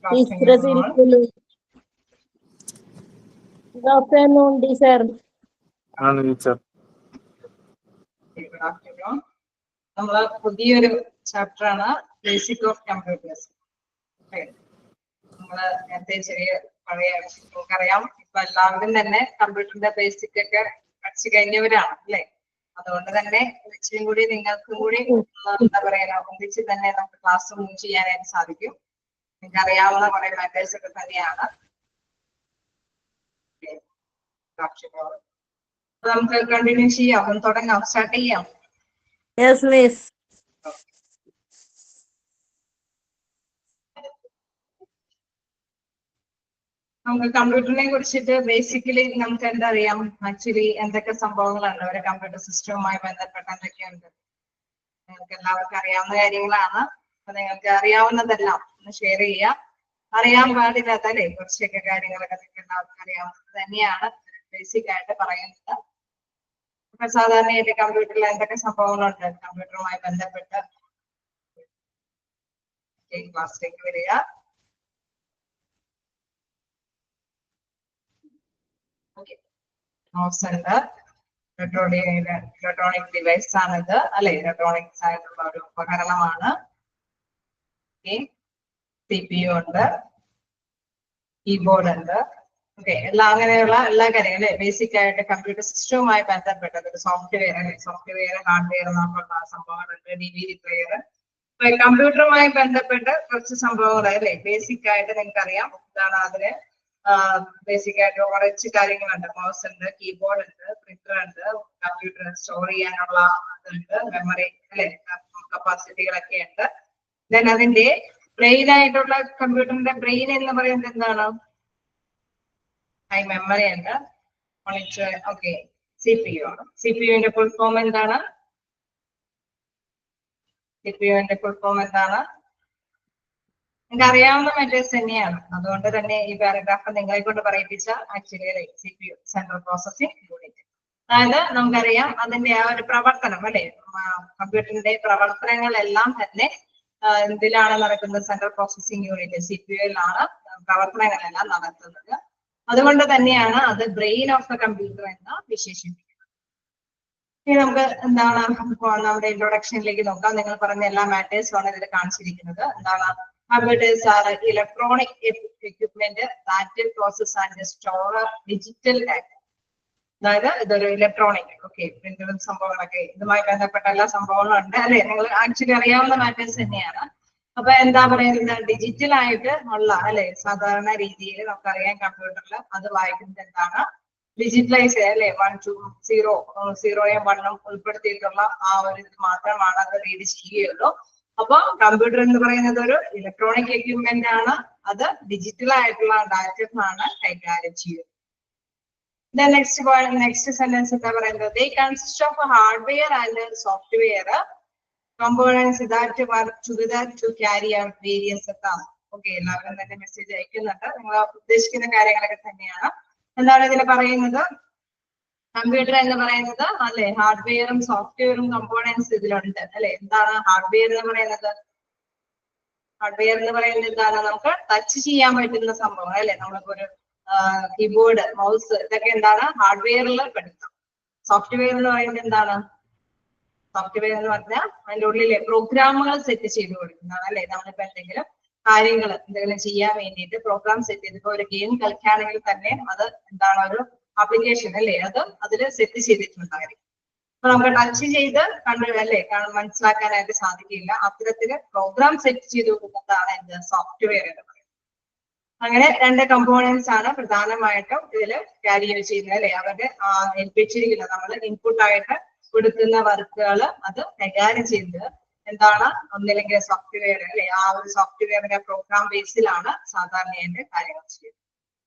Teacher Silkulu. Good afternoon, teacher. Hello, teacher. Good afternoon. നമ്മള് പുതിയൊരു chapter ആണ് basic of computers. നമ്മള് നേരത്തെ ചെറിയ പഴയ നമുക്കറിയാം, ഇപ്പൊ എല്ലാവരും തന്നെ കമ്പ്യൂട്ടറിന്റെ ബേസിക് ഒക്കെ പഠിച്ചു കഴിഞ്ഞവരാണ് അല്ലെ. അതുകൊണ്ട് തന്നെ ഇച്ചിരി കൂടി നിങ്ങൾക്കും കൂടി എന്താ പറയാ ഒന്നിച്ച് തന്നെ നമുക്ക് ക്ലാസ് മൂവ് ചെയ്യാനായിട്ട് സാധിക്കും. നിങ്ങൾക്ക് അറിയാവുന്ന കുറെ മാറ്റേഴ്സ് ഒക്കെ തന്നെയാണ്. നമുക്ക് കണ്ടിന്യൂ ചെയ്യാം, ഒന്ന് തുടങ്ങാം, സ്റ്റാർട്ട് ചെയ്യാം. Yes, miss. നമുക്ക് കമ്പ്യൂട്ടറിനെ കുറിച്ചിട്ട് ബേസിക്കലി നമുക്ക് എന്താ അറിയാം, ആക്ച്വലി എന്തൊക്കെ സംഭവങ്ങളുണ്ട് ഒരു കമ്പ്യൂട്ടർ സിസ്റ്റവുമായി ബന്ധപ്പെട്ട് എന്തൊക്കെയുണ്ട് നിങ്ങൾക്ക് എല്ലാവർക്കും അറിയാവുന്ന കാര്യങ്ങളാണ്. അപ്പൊ നിങ്ങൾക്ക് അറിയാവുന്നതെല്ലാം ഒന്ന് ഷെയർ ചെയ്യാം. അറിയാൻ പാടില്ലാത്ത അല്ലെ കുറച്ചൊക്കെ കാര്യങ്ങളൊക്കെ നിങ്ങൾക്ക് എല്ലാവർക്കും അറിയാവുന്നത് തന്നെയാണ് ബേസിക് ആയിട്ട് പറയുന്നത്. ഇപ്പൊ സാധാരണയായിട്ട് കമ്പ്യൂട്ടറിൽ എന്തൊക്കെ സംഭവങ്ങളുണ്ട് കമ്പ്യൂട്ടറുമായി ബന്ധപ്പെട്ട് ക്ലാസ്സിലേക്ക് വരിക. മൗസ് ഉണ്ട്, ഇലക്ട്രോണിക് ഡിവൈസ് ആണിത് അല്ലെ, ഇലക്ട്രോണിക്സ് ആയിട്ടുള്ള ഒരു ഉപകരണമാണ്. CPU ഉണ്ട്, കീബോർഡ് ഉണ്ട്. ഓക്കെ, അങ്ങനെയുള്ള എല്ലാ കാര്യങ്ങളും ബേസിക് ആയിട്ട് കമ്പ്യൂട്ടർ സിസ്റ്റവുമായി ബന്ധപ്പെട്ടത് ഒരു സോഫ്റ്റ്വെയർ അല്ലെ, സോഫ്റ്റ്വെയർ ഹാർഡ്വെയർ എന്നുള്ള സംഭവങ്ങളുണ്ട്, DVD പ്ലെയർ. കമ്പ്യൂട്ടറുമായി ബന്ധപ്പെട്ട് കുറച്ച് സംഭവങ്ങൾ അല്ലെ ബേസിക് ആയിട്ട് നിങ്ങൾക്ക് അറിയാം. ഇതാണ് അതിന് ബേസിക് ആയിട്ട് കുറച്ച് കാര്യങ്ങളുണ്ട്. മൗസ് ഉണ്ട്, കീബോർഡ് ഉണ്ട്, പ്രിന്റർ ഉണ്ട്, കമ്പ്യൂട്ടർ സ്റ്റോർ ചെയ്യാനുള്ള ഇതുണ്ട്, മെമ്മറി അല്ലെ കപ്പാസിറ്റികളൊക്കെ ഉണ്ട്. ദെൻ അതിന്റെ ബ്രെയിൻ ആയിട്ടുള്ള കമ്പ്യൂട്ടറിന്റെ ബ്രെയിൻ എന്ന് പറയുന്നത് എന്താണ്? ഹൈ മെമ്മറി ഉണ്ട്, മോണിറ്റർ. ഓക്കെ, CPU ആണ്. CPUവിന്റെ ഫുൾ ഫോം എന്താണ്? CPUവിന്റെ ഫുൾ ഫോം എന്താണ്? നിങ്ങൾക്ക് അറിയാവുന്ന മെറ്റേഴ്സ് തന്നെയാണ്. അതുകൊണ്ട് തന്നെ ഈ പാരഗ്രാഫ് നിങ്ങളെ കൊണ്ട് പറയിപ്പിച്ച actually CPU central processing unit. അതായത് നമുക്കറിയാം അതിന്റെ ആ ഒരു പ്രവർത്തനം അല്ലെ, കമ്പ്യൂട്ടറിന്റെ പ്രവർത്തനങ്ങളെല്ലാം തന്നെ എന്തിലാണ് നടക്കുന്നത്? സെൻട്രൽ പ്രോസസിംഗ് യൂണിറ്റ് CPUയിലാണ് പ്രവർത്തനങ്ങളെല്ലാം നടത്തുന്നത്. അതുകൊണ്ട് തന്നെയാണ് അത് ബ്രെയിൻ ഓഫ് ദ കമ്പ്യൂട്ടർ എന്ന് വിശേഷിപ്പിക്കുന്നത്. ഇനി നമുക്ക് എന്താണ് നമ്മുടെ ഇൻട്രൊഡക്ഷനിലേക്ക് നോക്കാം. നിങ്ങൾ പറഞ്ഞ എല്ലാ മാറ്റേഴ്സും ആണ് ഇതിൽ കാണിച്ചിരിക്കുന്നത്. എന്താണ്? Computers are electronic equipment that process and store digital data. അതായത് ഇതൊരു ഇലക്ട്രോണിക് പ്രിന്ററും സംഭവങ്ങളൊക്കെ ഇതുമായി ബന്ധപ്പെട്ട എല്ലാ സംഭവങ്ങളും ഉണ്ട് അല്ലെ. നിങ്ങൾ ആക്ച്വലി അറിയാവുന്ന മാറ്റേഴ്സ് തന്നെയാണ്. അപ്പൊ എന്താ പറയുന്നത്? ഡിജിറ്റൽ ആയിട്ട് ഉള്ള അല്ലെ സാധാരണ രീതിയിൽ നമുക്കറിയാം കമ്പ്യൂട്ടറിൽ അത് വായിക്കുന്നത് എന്താണ്? ഡിജിറ്റലൈസ് അല്ലെ 1 2 0 1 ഉൾപ്പെടുത്തിയിട്ടുള്ള ആ ഒരു ഇത് മാത്രമാണ് അത് റീഡ് ചെയ്യുകയുള്ളൂ. അപ്പൊ കമ്പ്യൂട്ടർ എന്ന് പറയുന്നത് ഒരു ഇലക്ട്രോണിക് എക്യുപ്മെന്റ് ആണ്. അത് ഡിജിറ്റൽ ആയിട്ടുള്ള ഡാറ്റസ് ആണ് കൈകാര്യം ചെയ്യുന്നത്. നെക്സ്റ്റ് സെന്റൻസ് എന്താ പറയുന്നത്? They consist of hardware and software components that work together to carry out various tasks. Okay, എല്ലാവരും തന്നെ മെസ്സേജ് അയക്കുന്നുണ്ട്. നിങ്ങൾ ഉദ്ദേശിക്കുന്ന കാര്യങ്ങളൊക്കെ തന്നെയാണ്. എന്താണ് ഇതിൽ പറയുന്നത്? കമ്പ്യൂട്ടർ എന്ന് പറയുന്നത് അല്ലെ ഹാർഡ്വെയറും സോഫ്റ്റ്വെയറും കമ്പോണൻസ് ഇതിലുണ്ട് അല്ലെ. എന്താണ് ഹാർഡ്വെയർ എന്ന് പറയുന്നത്? ഹാർഡ്വെയർ എന്ന് പറയുന്നത് എന്താണ്? നമുക്ക് ടച്ച് ചെയ്യാൻ പറ്റുന്ന സംഭവം അല്ലെ. നമ്മളിപ്പോ ഒരു കീബോർഡ്, മൗസ് ഇതൊക്കെ എന്താണ് ഹാർഡ്വെയറിൽ പെടുത്താം. സോഫ്റ്റ്വെയർ എന്ന് പറയുന്നത് എന്താണ്? സോഫ്റ്റ്വെയർ എന്ന് പറഞ്ഞാൽ അതിന്റെ ഉള്ളിലെ പ്രോഗ്രാമുകൾ സെറ്റ് ചെയ്ത് കൊടുക്കുന്നതാണ് അല്ലെ. നമ്മളിപ്പോ എന്തെങ്കിലും ചെയ്യാൻ വേണ്ടിയിട്ട് പ്രോഗ്രാം സെറ്റ് ചെയ്ത്, ഇപ്പൊ ഒരു ഗെയിം കളിക്കുകയാണെങ്കിൽ തന്നെ അത് എന്താണ് ഒരു ആപ്ലിക്കേഷൻ അല്ലെ, അത് അതിൽ സെറ്റ് ചെയ്തിട്ടുണ്ടായിരിക്കും. അപ്പൊ നമുക്ക് ടച്ച് ചെയ്ത് അല്ലെ മനസ്സിലാക്കാനായിട്ട് സാധിക്കില്ല. അത്തരത്തില് പ്രോഗ്രാം സെറ്റ് ചെയ്ത് കൊടുക്കുന്നതാണ് എന്ത്? സോഫ്റ്റ്വെയർ എന്ന് പറയുന്നത്. അങ്ങനെ രണ്ട് കമ്പോണൻസ് ആണ് പ്രധാനമായിട്ടും ഇതിൽ ക്യാരി ചെയ്യുന്നത് അല്ലെ. അവരുടെ ഏൽപ്പിച്ചിരിക്കുന്നത് നമ്മൾ ഇൻപുട്ട് ആയിട്ട് കൊടുക്കുന്ന വർക്കുകൾ അത് കൈകാര്യം ചെയ്യുന്നത് എന്താണ്? ഒന്നില്ലെങ്കിൽ സോഫ്റ്റ്വെയർ അല്ലെ. ആ ഒരു സോഫ്റ്റ്വെയറിന്റെ പ്രോഗ്രാം ബേസിലാണ് സാധാരണയായിട്ട് കാര്യങ്ങൾ ചെയ്യുന്നത്.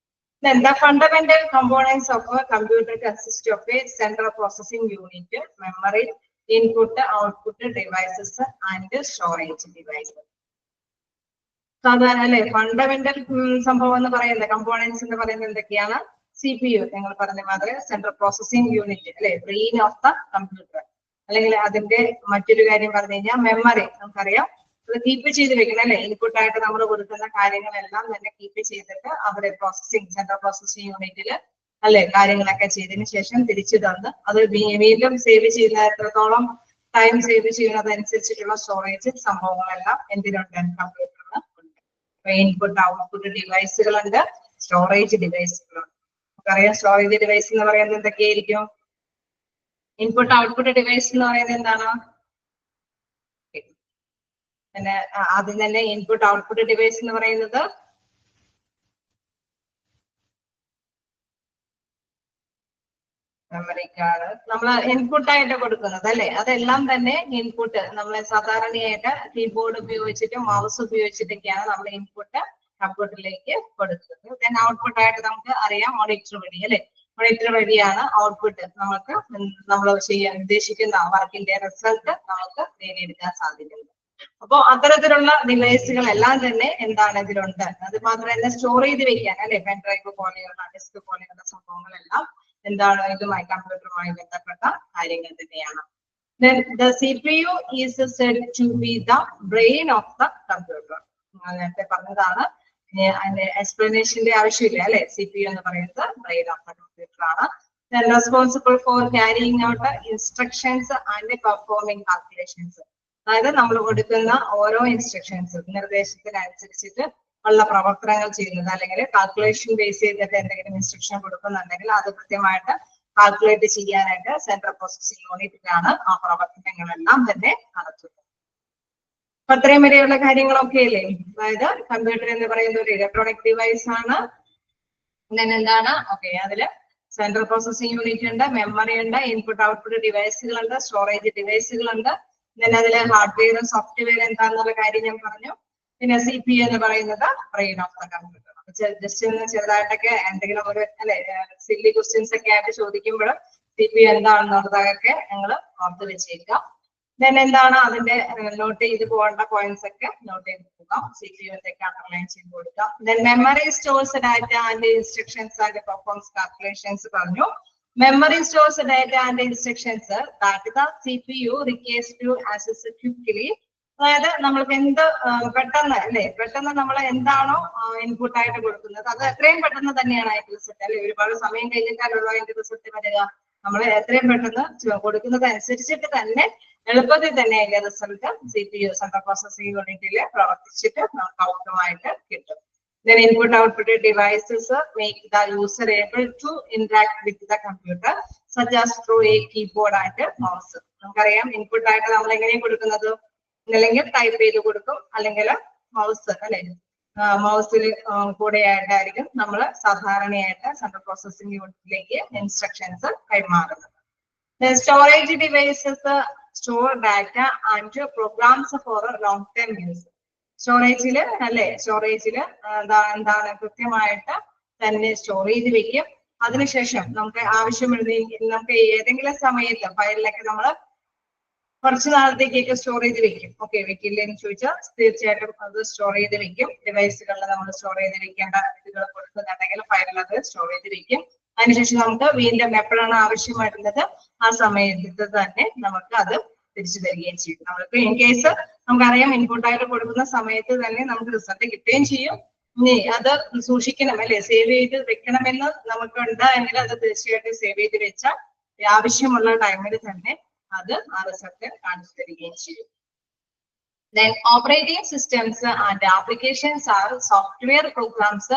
Then the fundamental components of a computer consist of a central processing unit, memory, input, output devices, and storage devices. സാധാരണ അല്ലെ ഫണ്ടമെന്റൽ സംഭവം എന്ന് പറയുന്നത് കമ്പോണൻസ് എന്ന് പറയുന്നത് എന്തൊക്കെയാണ്? CPU നിങ്ങൾ പറഞ്ഞ മാതിരി സെൻട്രൽ പ്രോസസിംഗ് യൂണിറ്റ് അല്ലെ, ബ്രെയിൻ ഓഫ് ദ കമ്പ്യൂട്ടർ. അല്ലെങ്കിൽ അതിന്റെ മറ്റൊരു കാര്യം പറഞ്ഞു കഴിഞ്ഞാൽ മെമ്മറി. നമുക്കറിയാം അത് കീപ്പ് ചെയ്ത് വെക്കണം അല്ലെ. ഇൻപുട്ട് ആയിട്ട് നമ്മൾ കൊടുക്കുന്ന കാര്യങ്ങളെല്ലാം തന്നെ കീപ്പ് ചെയ്തിട്ട് അവിടെ സെൻട്രൽ പ്രോസസ്സിംഗ് യൂണിറ്റിൽ അല്ലെ കാര്യങ്ങളൊക്കെ ചെയ്തതിനു ശേഷം തിരിച്ചു തന്ന് അത് വീണ്ടും സേവ് ചെയ്യുന്ന എത്രത്തോളം ടൈം സേവ് ചെയ്യുന്നതനുസരിച്ചിട്ടുള്ള സ്റ്റോറേജ് സംഭവങ്ങളെല്ലാം എന്തിനുണ്ട്, കമ്പ്യൂട്ടറിന് ഉണ്ട്. ഇൻപുട്ട് ഔട്ട്പുട്ട് ഡിവൈസുകളുണ്ട്, സ്റ്റോറേജ് ഡിവൈസുകളുണ്ട്. നമുക്കറിയാം സ്റ്റോറേജ് ഡിവൈസ് എന്ന് പറയുന്നത് എന്തൊക്കെയായിരിക്കും? ഇൻപുട്ട് ഔട്ട്പുട്ട് ഡിവൈസ് എന്ന് പറയുന്നത് എന്താണ്? പിന്നെ ആദ്യം തന്നെ ഇൻപുട്ട് ഔട്ട്പുട്ട് ഡിവൈസ് എന്ന് പറയുന്നത് മെമ്മറി കാർഡ് നമ്മൾ ഇൻപുട്ട് ആയിട്ട് കൊടുക്കുന്നത് അല്ലെ. അതെല്ലാം തന്നെ ഇൻപുട്ട് നമ്മൾ സാധാരണയായിട്ട് കീബോർഡ് ഉപയോഗിച്ചിട്ടും മൗസ് ഉപയോഗിച്ചിട്ടൊക്കെയാണ് നമ്മൾ ഇൻപുട്ട് കമ്പ്യൂട്ടറിലേക്ക് കൊടുക്കുന്നത്. ദെൻ ഔട്ട്പുട്ട് ആയിട്ട് നമുക്ക് അറിയാം മോണിറ്റർ വഴി അല്ലെ. മോണിറ്റർ വഴിയാണ് ഔട്ട്പുട്ട് നമുക്ക് നമ്മൾ ചെയ്യാൻ ഉദ്ദേശിക്കുന്ന വർക്കിന്റെ റിസൾട്ട് നമുക്ക് നേടിയെടുക്കാൻ സാധിക്കുന്നത്. അപ്പോ അത്തരത്തിലുള്ള ഡിവൈസുകളെല്ലാം തന്നെ എന്താണ് ഇതിലുണ്ട്. അത് മാത്രമല്ല സ്റ്റോർ ചെയ്ത് വെക്കാൻ അല്ലെ, പെൻ ഡ്രൈവ് പോലെയുള്ള ഡെസ്ക് പോലെയുള്ള സംഭവങ്ങളെല്ലാം എന്താണ് ഇതുമായി കമ്പ്യൂട്ടറുമായി ബന്ധപ്പെട്ട കാര്യങ്ങൾ തന്നെയാണ്. Then the CPU is said to be the brain of the computer. നേരത്തെ പറഞ്ഞതാണ്, അതിന്റെ എക്സ്പ്ലനേഷന്റെ ആവശ്യമില്ല അല്ലെ. CPU എന്ന് പറയുന്നത് ബ്രെയിൻ ഓഫ് ദ കമ്പ്യൂട്ടർ ആണ്. Then responsible for carrying out instructions and performing calculations. അതായത് നമ്മൾ കൊടുക്കുന്ന ഓരോ ഇൻസ്ട്രക്ഷൻസ് നിർദ്ദേശത്തിനനുസരിച്ചിട്ട് ഉള്ള പ്രവർത്തനങ്ങൾ ചെയ്യുന്നത്, അല്ലെങ്കിൽ കാൽക്കുലേഷൻ ബേസ് ചെയ്തിട്ട് എന്തെങ്കിലും ഇൻസ്ട്രക്ഷൻ കൊടുക്കുന്നുണ്ടെങ്കിൽ അത് കൃത്യമായിട്ട് കാൽക്കുലേറ്റ് ചെയ്യാനായിട്ട് സെൻട്രൽ പ്രോസസ്സിംഗ് യൂണിറ്റിലാണ് ആ പ്രവർത്തനങ്ങളെല്ലാം തന്നെ നടത്തുന്നത്. അപ്പൊ അത്രയും വരെയുള്ള കാര്യങ്ങളൊക്കെ അല്ലേ. അതായത് കമ്പ്യൂട്ടർ എന്ന് പറയുന്ന ഒരു ഇലക്ട്രോണിക് ഡിവൈസ് ആണ്. എന്താണ് ഓക്കെ, അതില് സെൻട്രൽ പ്രോസസ്സിംഗ് യൂണിറ്റ് ഉണ്ട്, മെമ്മറി ഉണ്ട്, ഇൻപുട്ട് ഔട്ട്പുട്ട് ഡിവൈസുകളുണ്ട്, സ്റ്റോറേജ് ഡിവൈസുകളുണ്ട്. പിന്നെ അതിലെ ഹാർഡ്വെയറും സോഫ്റ്റ്വെയർ എന്താണെന്നുള്ള കാര്യം ഞാൻ പറഞ്ഞു. പിന്നെ CPU എന്ന് പറയുന്നത് brain of the computer. Just ഒന്ന് ചെറുതായിട്ടൊക്കെ എന്തെങ്കിലും ഒരു അല്ലെ സില്ലി ക്വസ്റ്റ്യൻസ് ഒക്കെ ആയിട്ട് ചോദിക്കുമ്പോൾ CPU എന്താണെന്നുള്ളതൊക്കെ ഞങ്ങൾ ഓർത്ത് വെച്ചേക്കുക. ദെൻ എന്താണ് അതിന്റെ നോട്ട് ചെയ്ത് പോകേണ്ട പോയിന്റ്സ് ഒക്കെ നോട്ട് ചെയ്ത് പോകാം. CPU എന്തൊക്കെ അണ്ടർലൈൻ ചെയ്ത് കൊടുക്കാം. Then memory stores data and instructions and performs calculations പറഞ്ഞു. Memory stores data and instructions that the CPU requires to access quickly. അതായത് നമ്മൾക്ക് എന്ത് പെട്ടെന്ന് അല്ലെ, പെട്ടെന്ന് നമ്മൾ എന്താണോ ഇൻപുട്ട് ആയിട്ട് കൊടുക്കുന്നത് അത് എത്രയും പെട്ടെന്ന് തന്നെയാണ് അതിന്റെ റിസൾട്ട് അല്ലെ. ഒരുപാട് സമയം കഴിഞ്ഞിട്ടാണല്ലോ അതിന്റെ റിസൾട്ട് വരിക. നമ്മൾ എത്രയും പെട്ടെന്ന് കൊടുക്കുന്നത് അനുസരിച്ചിട്ട് തന്നെ എളുപ്പത്തിൽ തന്നെ അതിന്റെ റിസൾട്ട് CPU സെൻട്രൽ പ്രോസസ്സിംഗ് യൂണിറ്റിൽ പ്രവർത്തിച്ചിട്ട് നമുക്ക് ഔട്ട്പുട്ടായിട്ട് കിട്ടും. Then input output devices make the user able to interact with the computer such as through a keyboard and mouse. നമുക്കറിയാം ഇൻപുട്ട് ആയിട്ട് നമ്മൾ എങ്ങനെയാണ് കൊടുക്കുന്നത്, അല്ലെങ്കിൽ ടൈപ്പ് ചെയ്ത് കൊടുക്കും, അല്ലെങ്കിൽ മൗസ് അല്ലെ, മൗസിൽ കൂടെ ആയിട്ടായിരിക്കും നമ്മൾ സാധാരണയായിട്ട് സെൻട്രൽ പ്രോസസ്സിംഗ് യൂണിറ്റിലേക്ക് ഇൻസ്ട്രക്ഷൻസ് കൈമാറുന്നത്. Storage devices store data and programs for long time use. സ്റ്റോറേജില് അല്ലെ, സ്റ്റോറേജില് എന്താണ് കൃത്യമായിട്ട് തന്നെ സ്റ്റോർ ചെയ്ത് വെക്കും. അതിനുശേഷം നമുക്ക് ആവശ്യമുണ്ടെങ്കിൽ നമുക്ക് ഏതെങ്കിലും സമയത്ത് ഫയലിലൊക്കെ നമ്മൾ കുറച്ച് നാളത്തേക്കൊക്കെ സ്റ്റോർ ചെയ്ത് വെക്കും. ഓക്കെ, വെക്കില്ലെന്ന് ചോദിച്ചാൽ തീർച്ചയായിട്ടും അത് സ്റ്റോർ ചെയ്ത് വെക്കും. ഡിവൈസുകളിൽ നമ്മൾ സ്റ്റോർ ചെയ്ത് വെക്കേണ്ട ഇതുകൾ കൊടുക്കുന്നുണ്ടെങ്കിൽ ഫയലിൽ അത് സ്റ്റോർ ചെയ്ത് വെക്കും. അതിനുശേഷം നമുക്ക് വീണ്ടും എപ്പോഴാണ് ആവശ്യമായിട്ടുള്ളത് ആ സമയത്ത് തന്നെ നമുക്ക് അത് തിരിച്ചു തരികയും ചെയ്യും. നമ്മൾക്ക് ഇൻ കേസ് നമുക്കറിയാം ഇൻപുട്ടായിട്ട് കൊടുക്കുന്ന സമയത്ത് തന്നെ നമുക്ക് റിസൾട്ട് കിട്ടുകയും ചെയ്യും. ഇനി അത് സൂക്ഷിക്കണം അല്ലെ, സേവ് ചെയ്ത് വെക്കണമെന്ന് നമുക്കുണ്ട് എങ്കിൽ അത് തീർച്ചയായിട്ടും സേവ് ചെയ്ത് വെച്ചാൽ ആവശ്യമുള്ള ടൈമിൽ തന്നെ അത് ആ റിസൾട്ട് കാണിച്ചു തരികയും ചെയ്യും. Then operating systems and applications are software programs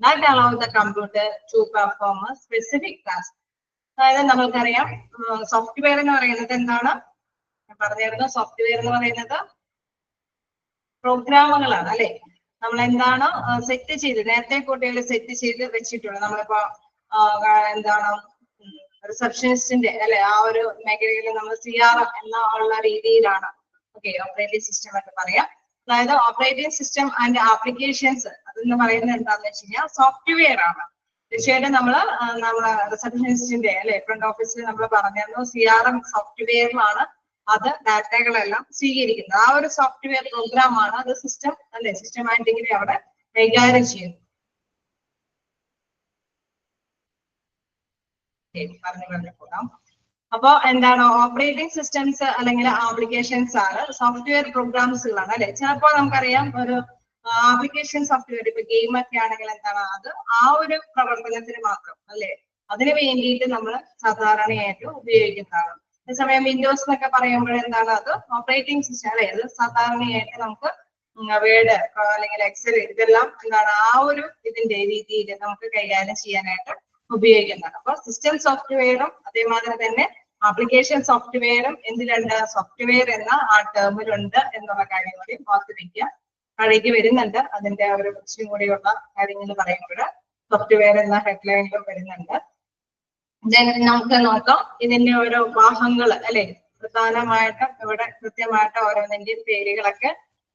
that allow the computer to perform a specific task. അതായത് നമ്മൾക്കറിയാം സോഫ്റ്റ്വെയർ എന്ന് പറയുന്നത് എന്താണ് പറഞ്ഞിരുന്നു. സോഫ്റ്റ്വെയർ എന്ന് പറയുന്നത് പ്രോഗ്രാമുകളാണ് അല്ലെ. നമ്മൾ എന്താണ് സെറ്റ് ചെയ്ത് നേരത്തെ കുട്ടികൾ സെറ്റ് ചെയ്ത് വെച്ചിട്ടുണ്ട്. നമ്മളിപ്പോ എന്താണ് റിസപ്ഷനിസ്റ്റിന്റെ അല്ലെ ആ ഒരു മേഖലയിൽ നമ്മൾ CRM എന്ന ഉള്ള രീതിയിലാണ് ഓക്കെ ഓപ്പറേറ്റിംഗ് സിസ്റ്റം എന്ന് പറയാം. അതായത് ഓപ്പറേറ്റിംഗ് സിസ്റ്റം ആൻഡ് ആപ്ലിക്കേഷൻസ് അതെന്ന് പറയുന്നത് എന്താണെന്ന് വെച്ച് കഴിഞ്ഞാൽ സോഫ്റ്റ്വെയർ ആണ്. തീർച്ചയായിട്ടും നമ്മളെ റിസപ്ഷനിസ്റ്റിന്റെ അല്ലെ ഫ്രണ്ട് ഓഫീസിൽ നമ്മൾ പറഞ്ഞിരുന്നു CRM സോഫ്റ്റ്വെയറിലാണ് അത് ഡാറ്റകളെല്ലാം സ്വീകരിക്കുന്നത്. ആ ഒരു സോഫ്റ്റ്വെയർ പ്രോഗ്രാം ആണ് അത് സിസ്റ്റം അല്ലെ, സിസ്റ്റമാറ്റിക്കലി അവിടെ കൈകാര്യം ചെയ്യുന്നു. പറഞ്ഞു പോകാം. അപ്പൊ എന്താണ് ഓപ്പറേറ്റിംഗ് സിസ്റ്റംസ് അല്ലെങ്കിൽ ആപ്ലിക്കേഷൻസ് ആണ് സോഫ്റ്റ്വെയർ പ്രോഗ്രാംസുകളാണ് അല്ലെ. ചിലപ്പോൾ നമുക്കറിയാം ഒരു ആപ്ലിക്കേഷൻ സോഫ്റ്റ്വെയർ ഇപ്പൊ ഗെയിം ഒക്കെ ആണെങ്കിൽ എന്താണ് അത് ആ ഒരു പ്രവർത്തനത്തിന് മാത്രം അല്ലെ, അതിന് വേണ്ടിയിട്ട് നമ്മൾ സാധാരണയായിട്ട് ഉപയോഗിക്കുന്നതാണ്. അതേസമയം വിൻഡോസ് എന്നൊക്കെ പറയുമ്പോൾ എന്താണ് അത് ഓപ്പറേറ്റിംഗ് സിസ്റ്റം അല്ലെ, അത് സാധാരണയായിട്ട് നമുക്ക് വേർഡ് അല്ലെങ്കിൽ എക്സൽ ഇതെല്ലാം എന്താണ് ആ ഒരു ഇതിന്റെ രീതിയിൽ നമുക്ക് കൈകാര്യം ചെയ്യാനായിട്ട് ഉപയോഗിക്കുന്നതാണ്. അപ്പൊ സിസ്റ്റം സോഫ്റ്റ്വെയറും അതേമാതിരി തന്നെ ആപ്ലിക്കേഷൻ സോഫ്റ്റ്വെയറും എന്തിലുണ്ട്, സോഫ്റ്റ്വെയർ എന്ന ആ ടേമിലുണ്ട് എന്നുള്ള കാര്യം കൂടി ഓർത്ത് വെക്കുക. താഴേക്ക് വരുന്നുണ്ട് അതിന്റെ ഒരു കുറച്ചും കൂടിയുള്ള കാര്യങ്ങൾ പറയുമ്പോൾ സോഫ്റ്റ്വെയർ എന്ന ഹെഡ്ലൈനിലും വരുന്നുണ്ട്. നമുക്ക് നോക്കാം ഇതിന്റെ ഓരോ ഭാഗങ്ങൾ അല്ലെ, പ്രധാനമായിട്ടും ഇവിടെ കൃത്യമായിട്ട് ഓരോന്നിന്റെ പേരുകളൊക്കെ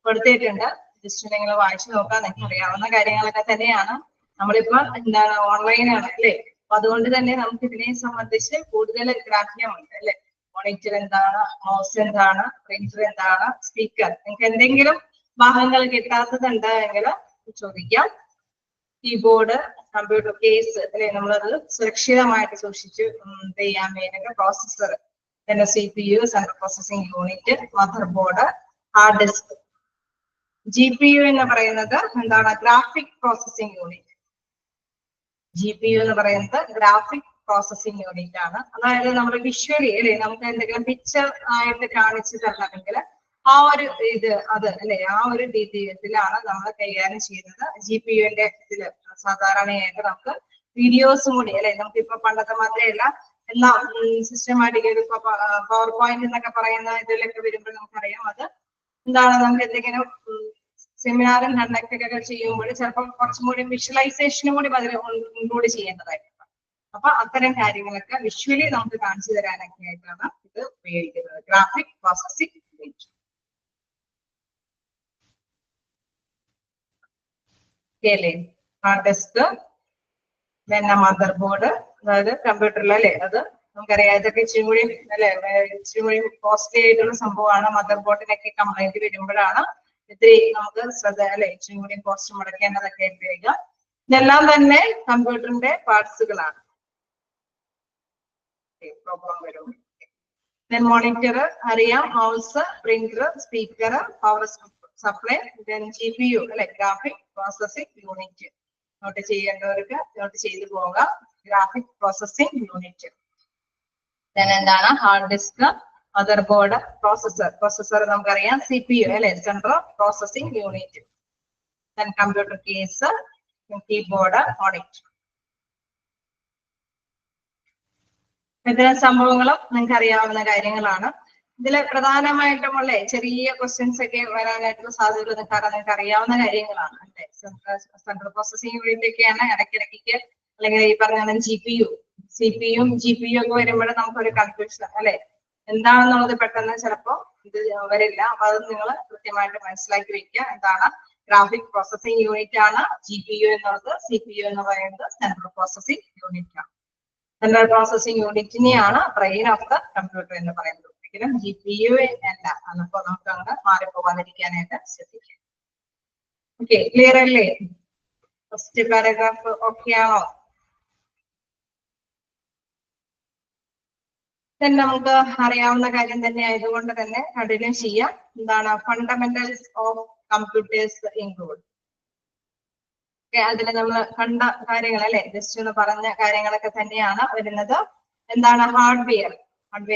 കൊടുത്തിട്ടുണ്ട്. ജസ്റ്റ് നിങ്ങൾ വായിച്ചു നോക്കാം, നിങ്ങൾക്ക് അറിയാവുന്ന കാര്യങ്ങളൊക്കെ തന്നെയാണ്. നമ്മളിപ്പോ എന്താണ് ഓൺലൈനാണ് അല്ലെ, അപ്പൊ അതുകൊണ്ട് തന്നെ നമുക്ക് ഇതിനെ സംബന്ധിച്ച് കൂടുതൽ ഗ്രാഹ്യമുണ്ട് അല്ലെ. മോണിറ്റർ എന്താണ്, മൗസ് എന്താണ്, പ്രിന്റർ എന്താണ്, സ്പീക്കർ, നിങ്ങൾക്ക് എന്തെങ്കിലും ഭാഗങ്ങൾ കിട്ടാത്തതുണ്ട് എങ്കിൽ ചോദിക്കാം. കീബോർഡ്, കമ്പ്യൂട്ടർ കേസ് അല്ലെ, നമ്മളത് സുരക്ഷിതമായിട്ട് സൂക്ഷിച്ചു ചെയ്യാൻ വേണ്ടി പ്രോസസ്സർ, പിന്നെ CPU, central processing unit, motherboard, hard disk. GPU എന്ന് പറയുന്നത് എന്താണ്, ഗ്രാഫിക് പ്രോസസിംഗ് യൂണിറ്റ്. GPU എന്ന് പറയുന്നത് ഗ്രാഫിക് പ്രോസസിംഗ് യൂണിറ്റ് ആണ്. അതായത് നമ്മൾ വിഷ്വലി അല്ലെ, നമുക്ക് എന്തെങ്കിലും പിക്ചർ ആയിട്ട് കാണിച്ചു തരണമെങ്കിൽ ആ ഒരു ഇത് അത് അല്ലെ, ആ ഒരു രീതിയിലാണ് നമ്മൾ കൈകാര്യം ചെയ്യുന്നത്. GPU-ന്റെ ഇതില് സാധാരണയായിട്ട് നമുക്ക് വീഡിയോസും കൂടി അല്ലെ, നമുക്കിപ്പോ പണ്ടത്തെ മാത്രമല്ല എല്ലാം സിസ്റ്റമാറ്റിക്കലി ഇപ്പൊ പവർ പോയിന്റ് എന്നൊക്കെ പറയുന്ന ഇതിലൊക്കെ വരുമ്പോൾ നമുക്കറിയാം അത് എന്താണ്, നമുക്ക് എന്തെങ്കിലും സെമിനാറും കണ്ടക്ട് ഒക്കെ ചെയ്യുമ്പോൾ ചിലപ്പോൾ കുറച്ചും കൂടി വിഷ്വലൈസേഷനും കൂടി അതിൽ ഇൻക്ലൂഡ് ചെയ്യേണ്ടതായിട്ടുണ്ട്. അപ്പൊ അത്തരം കാര്യങ്ങളൊക്കെ വിഷ്വലി നമുക്ക് കാണിച്ചു തരാനൊക്കെ ആയിട്ടാണ് ഇത് ഉപയോഗിക്കുന്നത്, graphic processing unit. Hard disk, പിന്നെ മദർ ബോർഡ്, അതായത് കമ്പ്യൂട്ടറിൽ അല്ലെ, അത് നമുക്കറിയാം ഇതൊക്കെ ഇച്ചിരി കൂടി അല്ലെ, ഇച്ചിരി കൂടി കോസ്റ്റ്ലി ആയിട്ടുള്ള സംഭവമാണ്. മദർ ബോർഡിനൊക്കെ കംപ്ലൈന്റ് വരുമ്പോഴാണ് ഇത്തിരി നമുക്ക് ശ്രദ്ധ അല്ലെ, ഇച്ചിരി കൂടി കോസ്റ്റ് മുടക്കേണ്ടതൊക്കെ വരിക. ഇതെല്ലാം തന്നെ കമ്പ്യൂട്ടറിന്റെ പാർട്സുകളാണ്. പ്രോബ്ലം വരും. മോണിറ്റർ അറിയാം, mouse, printer, speaker, power supply, GPU അല്ലെ, ഗ്രാഫിക് പ്രോസസിംഗ് യൂണിറ്റ്. നോട്ട് ചെയ്യേണ്ടവർക്ക് നോട്ട് ചെയ്തു പോകാം, ഗ്രാഫിക് പ്രോസസിംഗ് യൂണിറ്റ്. എന്താണ് hard disk, motherboard, processor നമുക്കറിയാം CPU അല്ലെ, central processing unit. Computer case, keyboard, monitor. ഇത്തരം സംഭവങ്ങളും നിങ്ങൾക്ക് അറിയാവുന്ന കാര്യങ്ങളാണ്. ഇതില് പ്രധാനമായിട്ടും ഉള്ള ചെറിയ ക്വസ്റ്റ്യൻസ് ഒക്കെ വരാനായിട്ടുള്ള സാധ്യതകൾ നിങ്ങൾക്ക് അറിയാവുന്ന കാര്യങ്ങളാണ് അല്ലെ. സെൻട്രൽ പ്രോസസിംഗ് യൂണിറ്റ് ഒക്കെയാണ് ഇടയ്ക്കിടയ്ക്ക് അല്ലെങ്കിൽ ഈ പറഞ്ഞ CPU ഒക്കെ വരുമ്പോൾ നമുക്കൊരു കൺഫ്യൂഷൻ അല്ലെ, എന്താണെന്നുള്ളത് പെട്ടെന്ന് ചിലപ്പോ ഇത് വരില്ല. അപ്പൊ അത് നിങ്ങൾ കൃത്യമായിട്ട് മനസ്സിലാക്കി വെക്കുക. എന്താണ്, ഗ്രാഫിക് പ്രോസസിംഗ് യൂണിറ്റ് ആണ് GPU എന്നുള്ളത്. CPU എന്ന് പറയുന്നത് സെൻട്രൽ പ്രോസസിംഗ് യൂണിറ്റ് ആണ്. സെൻട്രൽ പ്രോസസിംഗ് യൂണിറ്റിനെയാണ് ബ്രെയിൻ ഓഫ് ദ കമ്പ്യൂട്ടർ എന്ന് പറയുന്നത്. ഒരിക്കലും GPU അല്ല. അപ്പൊ നമുക്ക് അങ്ങനെ മാറിപ്പോകാതിരിക്കാനായിട്ട് ശ്രദ്ധിക്കാം. ഓക്കെ, ക്ലിയർ അല്ലേ? ഫസ്റ്റ് പാരഗ്രാഫ് ഓക്കെ ആണോ? നമുക്ക് അറിയാവുന്ന കാര്യം തന്നെ ആയതുകൊണ്ട് തന്നെ കണ്ടിന്യൂ ചെയ്യാം. എന്താണ് ഫണ്ടമെന്റൽസ് ഓഫ് കമ്പ്യൂട്ടേഴ്സ് ഇൻക്ലൂഡ്. അതിൽ നമ്മൾ കണ്ട കാര്യങ്ങൾ അല്ലെ, ജസ്റ്റ് ഒന്ന് പറഞ്ഞ കാര്യങ്ങളൊക്കെ തന്നെയാണ് വരുന്നത്. എന്താണ് ഹാർഡ്വെയർ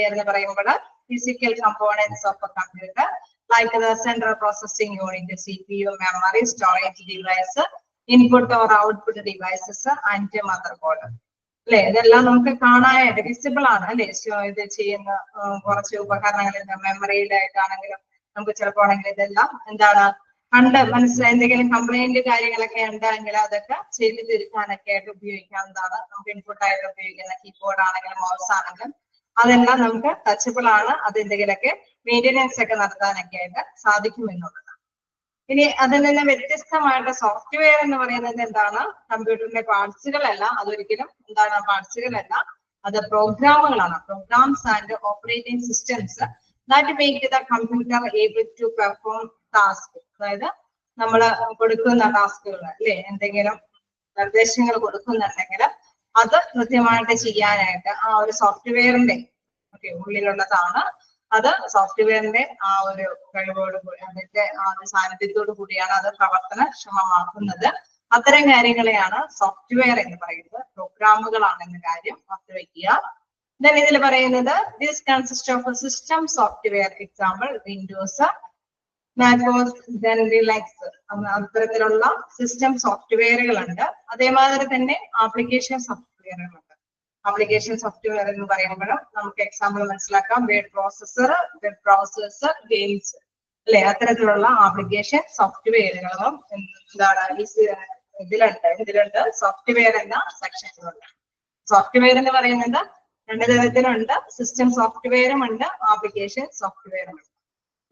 എന്ന് പറയുമ്പോൾ physical components of A computer like the central processing unit, CPU, memory, storage device, input or output devices and mother board അല്ലെ. ഇതെല്ലാം നമുക്ക് കാണാനായിട്ട് വിസിബിൾ ആണ് അല്ലെ. ഇത് ചെയ്യുന്ന കുറച്ച് ഉപകരണങ്ങൾ മെമ്മറിയിലായിട്ടാണെങ്കിലും നമുക്ക് ചിലപ്പോൾ ആണെങ്കിൽ ഇതെല്ലാം എന്താണ് കണ്ട് മനസ്സിലായി എന്തെങ്കിലും കംപ്ലൈന്റ് കാര്യങ്ങളൊക്കെ ഉണ്ടെങ്കിൽ അതൊക്കെ ചെയ്ത് തിരുത്താനൊക്കെ ആയിട്ട് ഉപയോഗിക്കാവുന്നതാണ്. നമുക്ക് ഇൻപുട്ട് ആയിട്ട് ഉപയോഗിക്കുന്ന കീബോർഡ് ആണെങ്കിലും മൗസ് ആണെങ്കിലും അതെല്ലാം നമുക്ക് ടച്ചബിൾ ആണ്. അത് എന്തെങ്കിലുമൊക്കെ മെയിൻ്റെനൻസ് ഒക്കെ നടത്താനൊക്കെ ആയിട്ട് സാധിക്കും എന്നുള്ളതാണ്. ഇനി അതിൽ നിന്ന് വ്യത്യസ്തമായിട്ട് സോഫ്റ്റ്വെയർ എന്ന് പറയുന്നത് എന്താണ്, കമ്പ്യൂട്ടറിന്റെ പാർട്സുകളല്ല. അതൊരിക്കലും എന്താണ് പാർട്സുകളല്ല, അത് പ്രോഗ്രാമുകളാണ്. Programs and operating systems that make the computer able to perform task. അതായത് നമ്മൾ കൊടുക്കുന്ന ടാസ്കുകൾ അല്ലെ, എന്തെങ്കിലും നിർദ്ദേശങ്ങൾ കൊടുക്കുന്നുണ്ടെങ്കിൽ അത് കൃത്യമായിട്ട് ചെയ്യാനായിട്ട് ആ ഒരു സോഫ്റ്റ്വെയറിന്റെ ഓക്കെ, ഉള്ളിലുള്ളതാണ്. അത് സോഫ്റ്റ്വെയറിന്റെ ആ ഒരു കഴിവോട് കൂടി, അതിന്റെ ആ ഒരു സാന്നിധ്യത്തോടു കൂടിയാണ് അത് പ്രവർത്തനക്ഷമമാക്കുന്നത്. അത്തരം കാര്യങ്ങളെയാണ് സോഫ്റ്റ്വെയർ എന്ന് പറയുന്നത്. പ്രോഗ്രാമുകളാണെന്ന കാര്യം ഓർത്ത് വെക്കുക. Then ഇതിൽ പറയുന്നത് this consists of a system software, example Windows, MacOS, then Linux. അത്തരത്തിലുള്ള സിസ്റ്റം സോഫ്റ്റ്വെയറുകളുണ്ട്. അതേമാതിരി തന്നെ ആപ്ലിക്കേഷൻ സോഫ്റ്റ്വെയറുകളുണ്ട്. ആപ്ലിക്കേഷൻ സോഫ്റ്റ്വെയർ എന്ന് പറയുമ്പോഴും നമുക്ക് എക്സാമ്പിൾ മനസ്സിലാക്കാം. Word processor, web processor, games അല്ലെ, അത്തരത്തിലുള്ള ആപ്ലിക്കേഷൻ സോഫ്റ്റ്വെയറുകളും എന്താണ് ഇതിലുണ്ട് സോഫ്റ്റ്വെയർ എന്ന സെക്ഷനിലുണ്ട്. സോഫ്റ്റ്വെയർ എന്ന് പറയുന്നത് രണ്ട് തരത്തിലുണ്ട്. സിസ്റ്റം സോഫ്റ്റ്വെയറും ഉണ്ട്, ആപ്ലിക്കേഷൻ സോഫ്റ്റ്വെയറും ഉണ്ട്.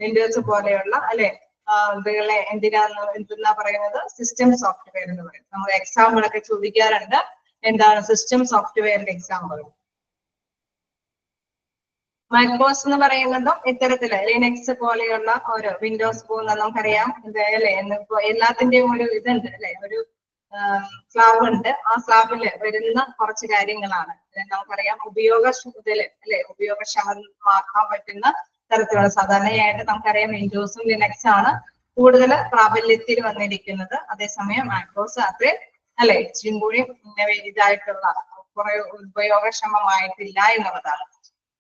വിൻഡോസ് പോലെയുള്ള അല്ലെ ഇതുകളെ എന്തെന്നാ പറയുന്നത്, സിസ്റ്റം സോഫ്റ്റ്വെയർ എന്ന് പറയുന്നത്. നമ്മൾ എക്സാമ്പിൾ ഒക്കെ ചോദിക്കാറുണ്ട്. എന്താണ് സിസ്റ്റം സോഫ്റ്റ്വെയറിന്റെ എക്സാമ്പിൾ? മാക്ബോസ് എന്ന് പറയുന്നതും ഇത്തരത്തില് ലിനക്സ് പോലെയുള്ള ഓരോ വിൻഡോസ് പോകുന്ന നമുക്കറിയാം അല്ലെ, എല്ലാത്തിന്റെയും ഒരു ഇതുണ്ട് അല്ലെ, ഒരു സ്ലാബ് ഉണ്ട്. ആ സ്ലാബില് വരുന്ന കുറച്ച് കാര്യങ്ങളാണ് നമുക്കറിയാം ഉപയോഗശൂന്യത്തില് അല്ലെ, ഉപയോഗക്ഷമമാക്കാൻ പറ്റുന്ന തരത്തിലുള്ള. സാധാരണയായിട്ട് നമുക്കറിയാം വിൻഡോസും ലിനക്സ് ആണ് കൂടുതൽ പ്രാബല്യത്തിൽ വന്നിരിക്കുന്നത്. അതേസമയം മാക്ബോസ് അത്രേ അല്ലെ ഇച്ചിരി കൂടി ഇതായിട്ടുള്ള കുറെ ഉപയോഗക്ഷമമായിട്ടില്ല എന്നുള്ളതാണ്.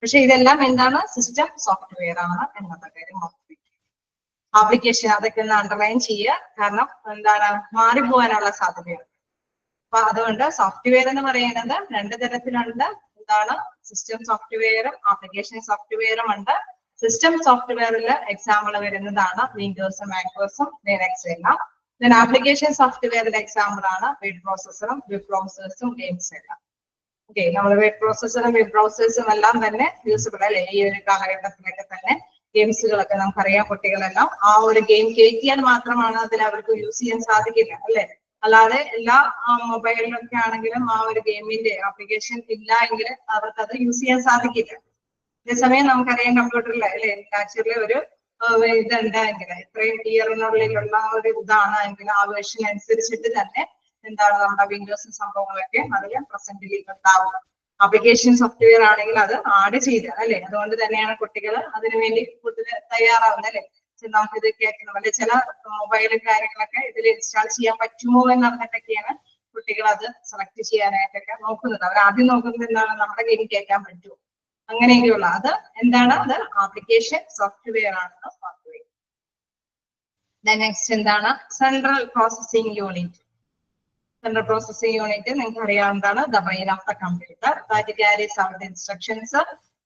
പക്ഷെ ഇതെല്ലാം എന്താണ്, സിസ്റ്റം സോഫ്റ്റ്വെയർ ആണ് എന്നുള്ള കാര്യം ഓർമ്മിപ്പിക്കുക. ആപ്ലിക്കേഷൻ അതൊക്കെ ഒന്ന് അണ്ടർലൈൻ ചെയ്യുക, കാരണം എന്താണ് മാറിപ്പോകാനുള്ള സാധ്യതയുണ്ട്. അപ്പൊ അതുകൊണ്ട് സോഫ്റ്റ്വെയർ എന്ന് പറയുന്നത് രണ്ട് തരത്തിലുണ്ട്. എന്താണ്, സിസ്റ്റം സോഫ്റ്റ്വെയറും ആപ്ലിക്കേഷൻ സോഫ്റ്റ്വെയറും ഉണ്ട്. സിസ്റ്റം സോഫ്റ്റ്വെയറിൽ എക്സാമ്പിൾ വരുന്നതാണ് വിൻഡോസും മാക്ബോസും ലിനക്സും എല്ലാം. ദെൻ ആപ്ലിക്കേഷൻ സോഫ്റ്റ്വെയറിന്റെ എക്സാമ്പിൾ ആണ് വെബ് പ്രോസസ്സറും വെബ് ബ്രൗസേഴ്സും ഗെയിംസും എല്ലാം. ഓക്കെ, നമ്മൾ വെബ് പ്രോസസ്സറും വെബ് ബ്രൗസേഴ്സും എല്ലാം തന്നെ യൂസബിൾ അല്ലെ. ഈ ഒരു കാലഘട്ടത്തിലൊക്കെ തന്നെ ഗെയിംസുകളൊക്കെ നമുക്കറിയാം. കുട്ടികളെല്ലാം ആ ഒരു ഗെയിം കയറ്റിയാൽ മാത്രമാണ് അതിൽ അവർക്ക് യൂസ് ചെയ്യാൻ സാധിക്കില്ല അല്ലെ. അല്ലാതെ എല്ലാ മൊബൈലിലൊക്കെ ആണെങ്കിലും ആ ഒരു ഗെയിമിന്റെ ആപ്ലിക്കേഷൻ ഇല്ല എങ്കിൽ അവർക്ക് അത് യൂസ് ചെയ്യാൻ സാധിക്കില്ല. അതേസമയം നമുക്കറിയാം കമ്പ്യൂട്ടറിൽ അല്ലെ നാച്ചുറലി ഒരു ഇതുണ്ടെങ്കിൽ ഇത്രയും ഇയറിനുള്ളിലുള്ള ഒരു ഇതാണ് എങ്കിൽ ആ വേർഷൻ അനുസരിച്ചിട്ട് തന്നെ എന്താണ് നമ്മുടെ വിൻഡോസ് സംഭവങ്ങളൊക്കെ അതിൽ പ്രസന്റിൽ ഉണ്ടാവും. ആപ്ലിക്കേഷൻ സോഫ്റ്റ്വെയർ ആണെങ്കിൽ അത് ആഡ് ചെയ്ത് അല്ലെ. അതുകൊണ്ട് തന്നെയാണ് കുട്ടികൾ അതിനുവേണ്ടി കൂടുതൽ തയ്യാറാവുന്നത് അല്ലെ. നമുക്ക് ഇത് കേൾക്കണം അല്ലെ, ചില മൊബൈലും കാര്യങ്ങളൊക്കെ ഇതിൽ ഇൻസ്റ്റാൾ ചെയ്യാൻ പറ്റുമോ എന്ന് പറഞ്ഞിട്ടൊക്കെയാണ് കുട്ടികൾ അത് സെലക്ട് ചെയ്യാനായിട്ടൊക്കെ നോക്കുന്നത്. അവർ ആദ്യം നോക്കുന്നത് എന്താണ്, നമ്മുടെ ഗെയിം കേൾക്കാൻ പറ്റുമോ, അങ്ങനെയൊക്കെയുള്ള അത് എന്താണ്, അത് ആപ്ലിക്കേഷൻ സോഫ്റ്റ്വെയർ ആണെന്ന് ഓർക്കുക. നെക്സ്റ്റ് എന്താണ്, central processing unit. Central processing unit നിങ്ങൾക്ക് അറിയാവുന്നതാണ്. The brain of the computer that carries out the instructions,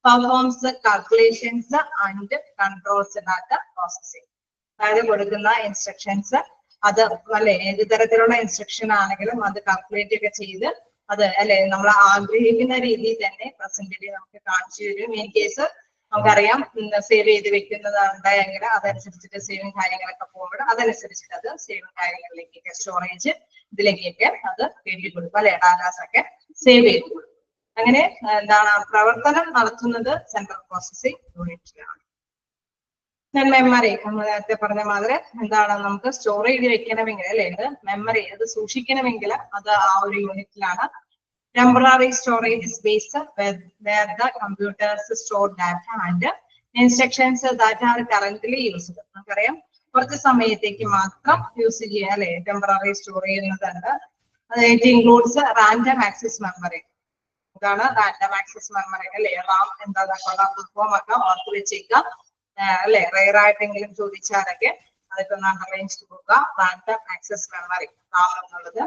performs the calculations and controls data processing. അതായത് കൊടുക്കുന്ന ഇൻസ്ട്രക്ഷൻസ് അത് അല്ലെ ഏത് തരത്തിലുള്ള ഇൻസ്ട്രക്ഷൻ ആണെങ്കിലും അത് കാൽക്കുലേറ്റ് ഒക്കെ ചെയ്ത് അത് അല്ലെ നമ്മൾ ആഗ്രഹിക്കുന്ന രീതിയിൽ തന്നെ പ്രസന്റിൽ നമുക്ക് കാണിച്ചു തരും. ഇൻ കേസ് നമുക്കറിയാം സേവ് ചെയ്ത് വെക്കുന്നതുണ്ടായെങ്കിൽ അതനുസരിച്ചിട്ട് സേവിങ് കാര്യങ്ങളൊക്കെ പോകുമ്പോൾ അതനുസരിച്ചിട്ട് അത് സേവിങ് കാര്യങ്ങളിലേക്കൊക്കെ സ്റ്റോറേജ് ഇതിലേക്കൊക്കെ അത് കയറ്റി കൊടുക്കും അല്ലെ, ഡാറ്റാസ് ഒക്കെ സേവ് ചെയ്ത് കൊടുക്കും. അങ്ങനെ എന്താണ് പ്രവർത്തനം നടത്തുന്നത് സെൻട്രൽ പ്രോസസിംഗ് യൂണിറ്റിലാണ്. മെമ്മറി നമ്മൾ നേരത്തെ പറഞ്ഞ മാതിരി എന്താണ്, നമുക്ക് സ്റ്റോർ ചെയ്ത് വെക്കണമെങ്കിൽ അല്ലെ, ഇത് മെമ്മറി അത് സൂക്ഷിക്കണമെങ്കിൽ അത് ആ ഒരു യൂണിറ്റിലാണ്. Temporary storage space where the computers store data and instructions that are currently used. നമുക്കറിയാം കുറച്ച് സമയത്തേക്ക് മാത്രം യൂസ് ചെയ്യാം അല്ലെ, ടെമ്പററി സ്റ്റോർ ചെയ്യുന്നതുണ്ട്. It includes random access memory. ഇതാണ് റാൻഡം ആക്സസ് മെമ്മറി അല്ലെ. റാം എന്താണെന്നുള്ള ഫുൾഫോം ഒക്കെ ഓർത്ത് വെച്ചേക്കാം അല്ലെ. റെയർ ആയിട്ടെങ്കിലും ചോദിച്ചാലൊക്കെ അതൊക്കെ ഒന്ന് അണ്ടർലൈൻ ചെയ്ത് കൊടുക്കുക. റാൻഡം ആക്സസ് മെമ്മറി റാം എന്നുള്ളത്.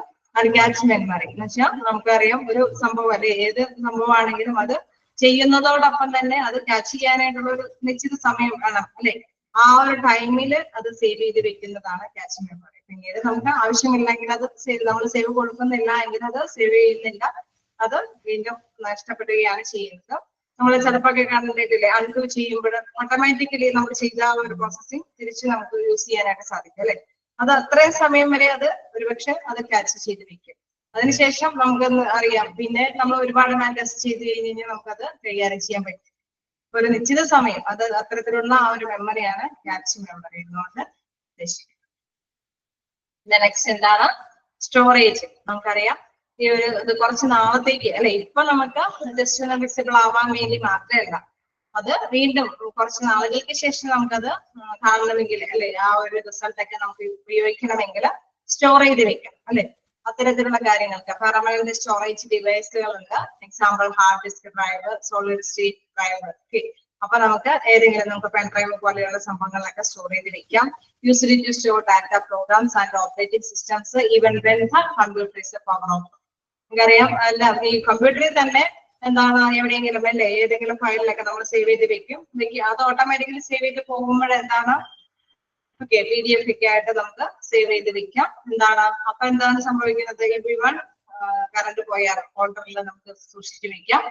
ക്യാച്ച് മെമ്മറി എന്ന് വെച്ചാൽ നമുക്കറിയാം ഒരു സംഭവം അല്ലെ, ഏത് സംഭവമാണെങ്കിലും അത് ചെയ്യുന്നതോടൊപ്പം തന്നെ അത് ക്യാച്ച് ചെയ്യാനായിട്ടുള്ള ഒരു നിശ്ചിത സമയം വേണം അല്ലെ. ആ ഒരു ടൈമിൽ അത് സേവ് ചെയ്ത് വെക്കുന്നതാണ് ക്യാച്ച് മെമ്മറി. പിന്നീട് നമുക്ക് ആവശ്യമില്ലെങ്കിൽ അത് നമ്മൾ സേവ് കൊടുക്കുന്നില്ല എങ്കിൽ അത് സേവ് ചെയ്യുന്നില്ല, അത് വീണ്ടും നഷ്ടപ്പെടുകയാണ് ചെയ്യുന്നത്. നമ്മൾ ചിലപ്പോൾ കണ്ടിട്ടില്ലേ, അൺഡു ചെയ്യുമ്പോൾ ഓട്ടോമാറ്റിക്കലി നമ്മൾ ചെയ്ത ഒരു പ്രോസസ്സിംഗ് തിരിച്ച് നമുക്ക് യൂസ് ചെയ്യാനായിട്ട് സാധിക്കും അല്ലെ. അത് അത്രയും സമയം വരെ അത് ഒരുപക്ഷെ അത് ക്യാച്ച് ചെയ്ത് വെക്കും. അതിനുശേഷം നമുക്കൊന്ന് അറിയാം, പിന്നെ നമ്മൾ ഒരുപാട് മാറ്റേഴ്സ് ചെയ്ത് കഴിഞ്ഞ് കഴിഞ്ഞാൽ നമുക്കത് കൈകാര്യം ചെയ്യാൻ പറ്റും. ഒരു നിശ്ചിത സമയം അത് അത്തരത്തിലുള്ള ആ ഒരു മെമ്മറിയാണ് ക്യാച്ച് മെമ്മറി എന്നുകൊണ്ട് ഉദ്ദേശിക്കുന്നത്. നെക്സ്റ്റ് എന്താണ്, സ്റ്റോറേജ്. നമുക്കറിയാം ഈ ഒരു ഇത് കുറച്ച് നാളത്തേക്ക് അല്ലെ, ഇപ്പൊ നമുക്ക് ജസ്റ്റ് വിസിബിൾ ആവാൻ വേണ്ടി മാത്രമല്ല, അത് വീണ്ടും കുറച്ച് നാളുകൾക്ക് ശേഷം നമുക്കത് കാണണമെങ്കിൽ അല്ലെ, ആ ഒരു റിസൾട്ട് ഒക്കെ നമുക്ക് ഉപയോഗിക്കണമെങ്കിൽ സ്റ്റോർ ചെയ്ത് വെക്കണം അല്ലെ. അത്തരത്തിലുള്ള കാര്യങ്ങൾക്ക് പെർമനന്റ് സ്റ്റോറേജ് ഡിവൈസുകൾ ഉണ്ട്. Example hard disk drive, solid state drive. Okay, അപ്പൊ നമുക്ക് ഏതെങ്കിലും നമുക്ക് പെൻ ഡ്രൈവ് പോലെയുള്ള സംഭവങ്ങളിലൊക്കെ സ്റ്റോർ ചെയ്ത് വെക്കാം. Used to store data programs and operating systems even when the computer is power off. നമുക്കറിയാം അല്ല, ഈ കമ്പ്യൂട്ടറിൽ തന്നെ എന്താണ് എവിടെയെങ്കിലും അല്ലെ ഏതെങ്കിലും ഫയലിലൊക്കെ നമ്മൾ സേവ് ചെയ്ത് വെക്കും. അത് ഓട്ടോമാറ്റിക്കലി സേവ് ചെയ്ത് പോകുമ്പോൾ എന്താണ് ഓക്കെ PDF ഒക്കെ ആയിട്ട് നമുക്ക് സേവ് ചെയ്ത് വെക്കാം. എന്താണ് അപ്പൊ എന്താണ് സംഭവിക്കുന്നത്, എവ്രിവൺ കറണ്ട് പോയാൽ ഫോൾഡറിൽ നമുക്ക് സൂക്ഷിച്ചു വെക്കാം.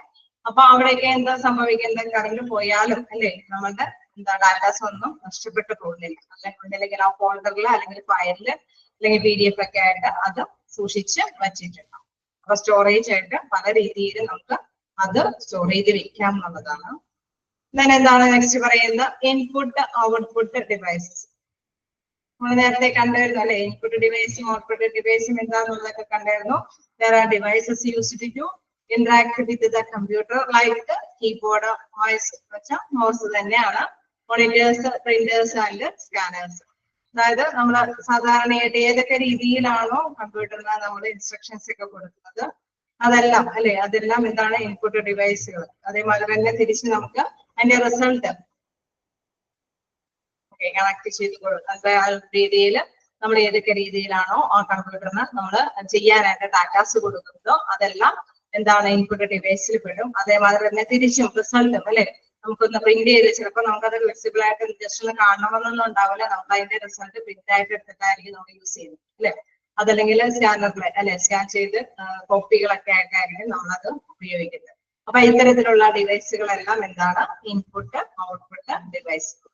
അപ്പൊ അവിടെയൊക്കെ എന്താ സംഭവിക്കുന്നത്, കറണ്ട് പോയാലും അല്ലെ നമ്മളുടെ എന്താ ഡാറ്റാസ് ഒന്നും നഷ്ടപ്പെട്ടു പോകുന്നില്ല. അല്ലെങ്കിൽ ആ ഫോൾഡറിൽ അല്ലെങ്കിൽ ഫയലില് അല്ലെങ്കിൽ PDF ഒക്കെ ആയിട്ട് അത് സൂക്ഷിച്ച് വച്ചിട്ടുണ്ട്. അപ്പൊ സ്റ്റോറേജ് ആയിട്ട് പല രീതിയിൽ നമുക്ക് അത് സ്റ്റോർ ചെയ്ത് വെക്കാം എന്നുള്ളതാണ്. ഞാൻ എന്താണ് നെക്സ്റ്റ് പറയുന്നത്, ഇൻപുട്ട് ഔട്ട്പുട്ട് ഡിവൈസസ്. നമ്മൾ നേരത്തെ കണ്ടായിരുന്നു അല്ലെ, ഇൻപുട്ട് ഡിവൈസും ഔട്ട്പുട്ട് ഡിവൈസും എന്താന്നുള്ളതൊക്കെ കണ്ടായിരുന്നു. There are devices used to interact with the computer like keyboard, mouse തന്നെയാണ്. Monitors, printers and scanners. അതായത് നമ്മൾ സാധാരണയായിട്ട് ഏതൊക്കെ രീതിയിലാണോ കമ്പ്യൂട്ടറിന് നമ്മൾ ഇൻസ്ട്രക്ഷൻസ് ഒക്കെ കൊടുക്കുന്നത് അതെല്ലാം അല്ലെ, അതെല്ലാം എന്താണ് ഇൻപുട്ട് ഡിവൈസുകൾ. അതേമാതിരി തന്നെ തിരിച്ച് നമുക്ക് അതിന്റെ റിസൾട്ട് കണക്ട് ചെയ്ത് കൊടുക്കുന്ന രീതിയിൽ നമ്മൾ ഏതൊക്കെ രീതിയിലാണോ ആ കമ്പ്യൂട്ടറിന് നമ്മൾ ചെയ്യാനായിട്ട് ഡാറ്റാസ് കൊടുക്കുന്നതോ അതെല്ലാം എന്താണ് ഇൻപുട്ട് ഡിവൈസിൽ പെടും. അതേമാതിരി തന്നെ തിരിച്ചും റിസൾട്ടും അല്ലെ, നമുക്കൊന്ന് പ്രിന്റ് ചെയ്ത് ചിലപ്പോൾ നമുക്കത് വിസിബിൾ ആയിട്ട് ജസ്റ്റ് ഒന്ന് കാണണമെന്നൊന്നും ഉണ്ടാവില്ല. നമുക്ക് അതിന്റെ റിസൾട്ട് പ്രിന്റ് ആയിട്ട് എടുത്തിട്ടായിരിക്കും നമ്മൾ യൂസ് ചെയ്യുന്നത് അല്ലെ. അതല്ലെങ്കിൽ സ്കാനറിൽ അല്ലെ സ്കാൻ ചെയ്ത് കോപ്പികളൊക്കെ ആയിട്ടായിരിക്കും നമ്മളത് ഉപയോഗിക്കുന്നത്. അപ്പൊ ഇത്തരത്തിലുള്ള ഡിവൈസുകളെല്ലാം എന്താണ് ഇൻപുട്ട് ഔട്ട്പുട്ട് ഡിവൈസുകൾ.